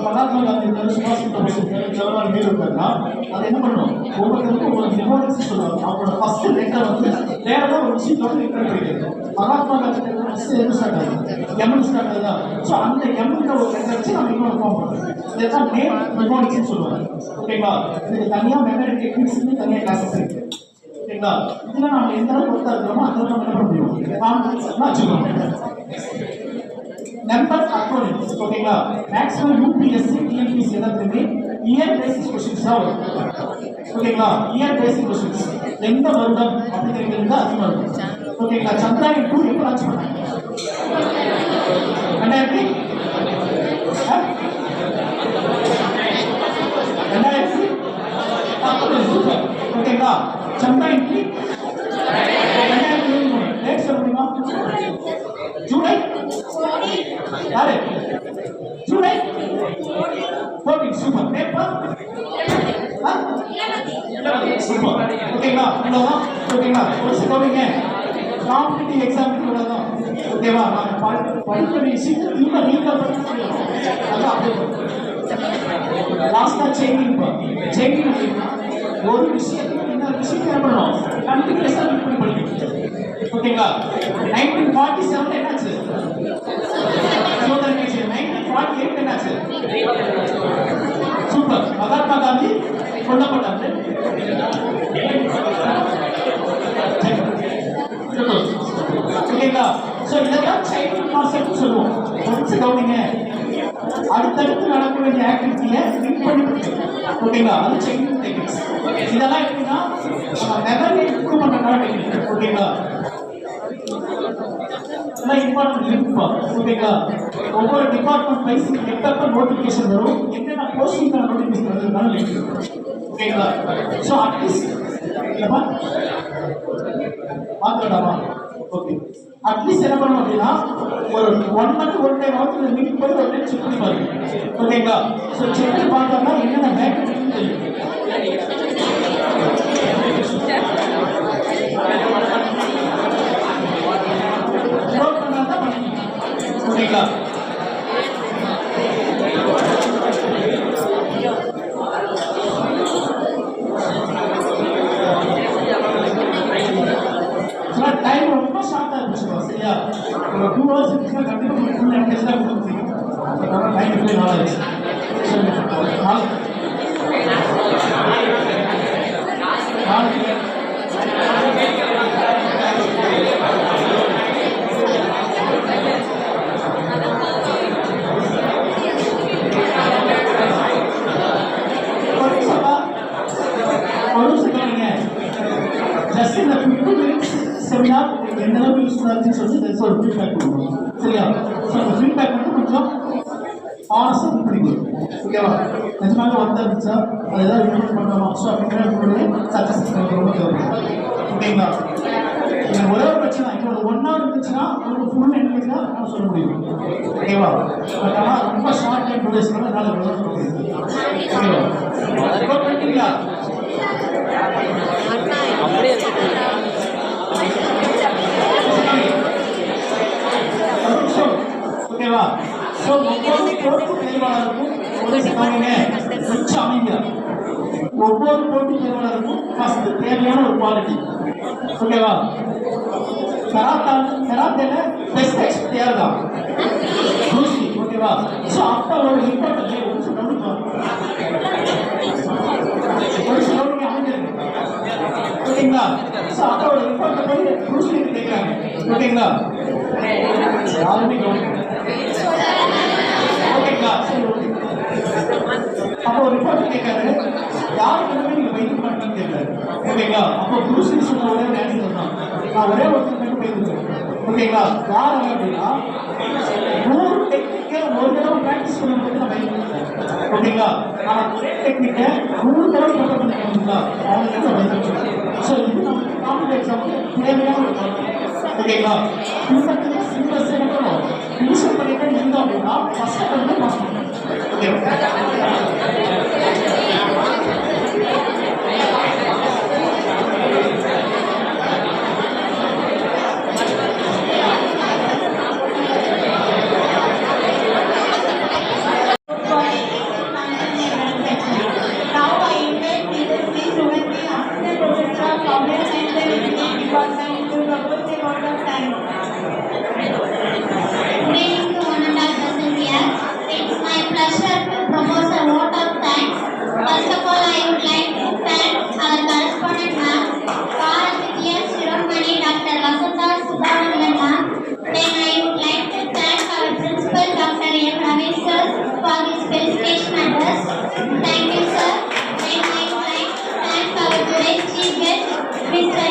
மகாத்மா காந்தி இருக்காரு, சுபாஷ் சந்திர போஸ் இருக்காரு, ஜவஹர்லால் நேரு இருக்காருன்னா அதை என்ன பண்ணணும்? ஒவ்வொருத்தருக்கும் ஒவ்வொரு மெமோரிஸ் சொல்லுவாங்க. அவங்களோட ஃபர்ஸ்ட் லெட்டர் வந்து வேற ஒரு விஷயத்தோட லிங்கர் பண்ணிக்கிறது. Mahatma Gandhi first M start ஆகுது, எம் ஸ்டார்ட் ஆகுதா? ஸோ அந்த எம்ன்ற ஒரு லெட்டர் வச்சு நம்ம இன்னொரு ஃபார்ம் பண்ணுறோம். இதுதான் நேம் மெமோரிஸ்ன்னு சொல்லுவாங்க. ஓகேங்களா? இதுக்கு தனியாக மெமரி டெக்னிக்ஸ்ன்னு தனியாக கிளாஸஸ் இருக்கு. ஓகேங்களா? இதுல நம்ம எந்த அளவுக்கு ஒர்த்தா இருக்கிறோமோ அந்த அளவுக்கு நம்ம என்ன பண்ண முடியும்? வச்சுக்கணும். Number acronyms. ஓகேங்களா? மேக்ஸிமம் யூபிஎஸ்சி, டிஎன்பிஎஸ்சி எல்லாத்துக்குமே இயர் பேசிஸ் கொஸ்டின்ஸ் தான் வரும். ஓகேங்களா? இயர் பேசிக் கொஸ்டின்ஸ் எந்த வருடம் அப்படிங்கிறது தான் அதிகமாக இருக்கும். ஓகேங்களா? சந்திராயன் 2 எப்போ லான்ச் பண்ணாங்க? 2019. சூப்பர். ஓகேங்களா? சந்திராயன் 3 2023. டேட் சொல்ல முடியுமா? ஜூலை யாரு? ஜூலை 14. சூப்பர். Paper super. ஓகேங்களா? இவ்வளவுதான். ஓகேங்களா? ஒரு ஸ்கோரிங்க காம்படிட்டிவ் எக்ஸாமுக்கு இவ்வளவுதான். ஓகேவா? நான் படிக்கிற விஷயத்தை திரும்ப ரீகால் பண்ணி அதான் அப்டேட் லாஸ்டா செக்கிங் அப்படின்னா ஒரு விஷயத்துக்கு இன்னொரு விஷயத்தை என்ன பண்ணணும் கண்டினியூஸாக மீட் பண்ணி படிக்கணும். ஓகேங்களா? 1947 என்னாச்சு? சுதந்திர கட்சி. 1948 என்னாச்சு? சூப்பர். மகாத்மா காந்தி கொல்லப்பட்டாரு. ஓகேங்களா? ஸோ இதெல்லாம் சைல்ட்ஹுட் கான்செப்ட் சொல்லுவோம். ஒன்ஸ் கவனிங்க, அடுத்தடுத்து நடக்க வேண்டிய ஆக்டிவிட்டியை லிங்க் பண்ணி ஓகேங்களா? அது சைல்ட்ஹுட் டெக்னிக்ஸ். இதெல்லாம் எப்படின்னா மெமரி இம்ப்ரூவ் பண்ணுறதுனால டெக்னிக். ஓகேங்களா? இதெல்லாம் இம்பார்ட்டன்ட் லிங்க். ஓகேங்களா? ஒவ்வொரு டிபார்ட்மெண்ட் வைஸ் எப்பப்போ நோட்டிஃபிகேஷன் வரும், என்னென்ன போஸ்டிங்கான நோட்டிஃபிகேஷன் வருதுனால லிங்க். ஓகேங்களா? ஸோ அட்லீஸ்ட் இல்லைப்பா பார்த்துக்கலாமா? ஓகே, அட்லீஸ்ட் என்ன பண்ணணும் அப்படின்னா ஒரு 1 month ஒரு டைம் ஆகுது மீட் போய் ஒரு டைம் செக் பண்ணி பாருங்க. ஓகேங்களா? ஸோ செக் பண்ணி பார்த்தோம்னா என்னென்ன வேக்கன்சி தெரியும். நோட் பண்ணா தான் பண்ணுவீங்க. ஓகேங்களா? டைம் ரொம்ப ஷார்ட்டாக இருந்துச்சு. சரியா? ஒரு 2 hours இருந்துச்சுன்னா கண்டிப்பாக ஃபுல் என்கேஜ் தான் கொடுக்க முடியும். அதனால டைம் எப்படி நாளாச்சு. ஜஸ்ட் இந்த 15 minutes செமினார் எந்த அளவுக்கு யூஸ்ஃபுல்லாக இருந்துச்சுன்னு சொல்லி ஒரு ஃபீட்பேக் கொடுக்கணும். சரியா? ஸோ அந்த ஃபீட்பேக் வந்து கொஞ்சம் ஆனஸ்டாக பிடிக்கும். ஓகேவா? நிஜமாக ஒர்த்தாக இருந்துச்சா, அது ஏதாவது இம்ப்ரூவ் பண்ணலாமா, ஸோ அப்படிங்கிற உங்களுடைய சக்ஸஸ் ரொம்ப தேவைப்படும். ஓகேங்களா? எனக்கு ஒரே ஒரு பிரச்சனை, இப்போ ஒரு 1 hour இருந்துச்சுன்னா உங்களுக்கு ஃபுல் என்கேஜ் தான் நான் சொல்ல முடியும். ஓகேவா? பட் ஆனால் ரொம்ப ஷார்ட் டைம் டூரேஷன் என்னால் சொல்ல முடியும். ஓகேவா? இப்போ பண்ணிட்டீங்களா? அப்படியே ஓகேவா? ஸோ ஒவ்வொரு போட்டி தேர்வாளருக்கும் கொஞ்சம் அமைதியா ஒவ்வொரு போட்டி தேர்வாளருக்கும் ஃபர்ஸ்ட் தேவையான ஒரு குவாலிட்டி. ஓகேவா? கராத்தேல பெஸ்ட் எக்ஸ்பர்ட் யார் தான்? ப்ரூஸ்லி. ஓகேவா? ஸோ அப்போ ஒரு இம்பார்ட்டன்ட் ஒரு சில அமைஞ்சிருக்கு. ஓகேங்களா? ஸோ அப்போ ஒரு இம்பார்ட்டன்ட் போய் ப்ரூஸ்லி கேட்குறாங்க. ஓகேங்களா? யாருமே கவனிக்கல. ஓகேங்களா? சரி, ஓகே. அப்போ ஒரு ரிப்போர்ட் கேட்காரு, யாருக்குமே நீங்க பயிற்சி பண்ணணும்னு கேட்காரு. ஓகேங்களா? அப்போ ப்ரூஸ்லி சொன்ன ஒரே ஆன்சர் தான், நான் ஒரே ஒருத்தர் மட்டும் பயிற்சி. ஓகேங்களா? யார் அப்படின்னா 100 டெக்னிக்கை ஒரு தடவை ப்ராக்டிஸ் பண்ணும்போது நான் பயிற்சி பண்ணுறேன். ஓகேங்களா? ஆனால் ஒரே டெக்னிக்கை 100 தடவை ப்ரிப்பேர் பண்ணிக்கணுங்களா, அவங்களுக்கு பயிற்சி. ஸோ இது நமக்கு காம்படிட்டிவ் எக்ஸாமுக்கு தேவையான ஒரு குவாலிட்டி. ஓகேங்களா? இந்த சிலபஸ் எடுக்கணும் ரிவிஷன் பண்ணிட்டு இருந்தோம் அப்படின்னா ஃபர்ஸ்ட் வந்து பாஸ் பண்ணணும். ஓகேவா? Mr.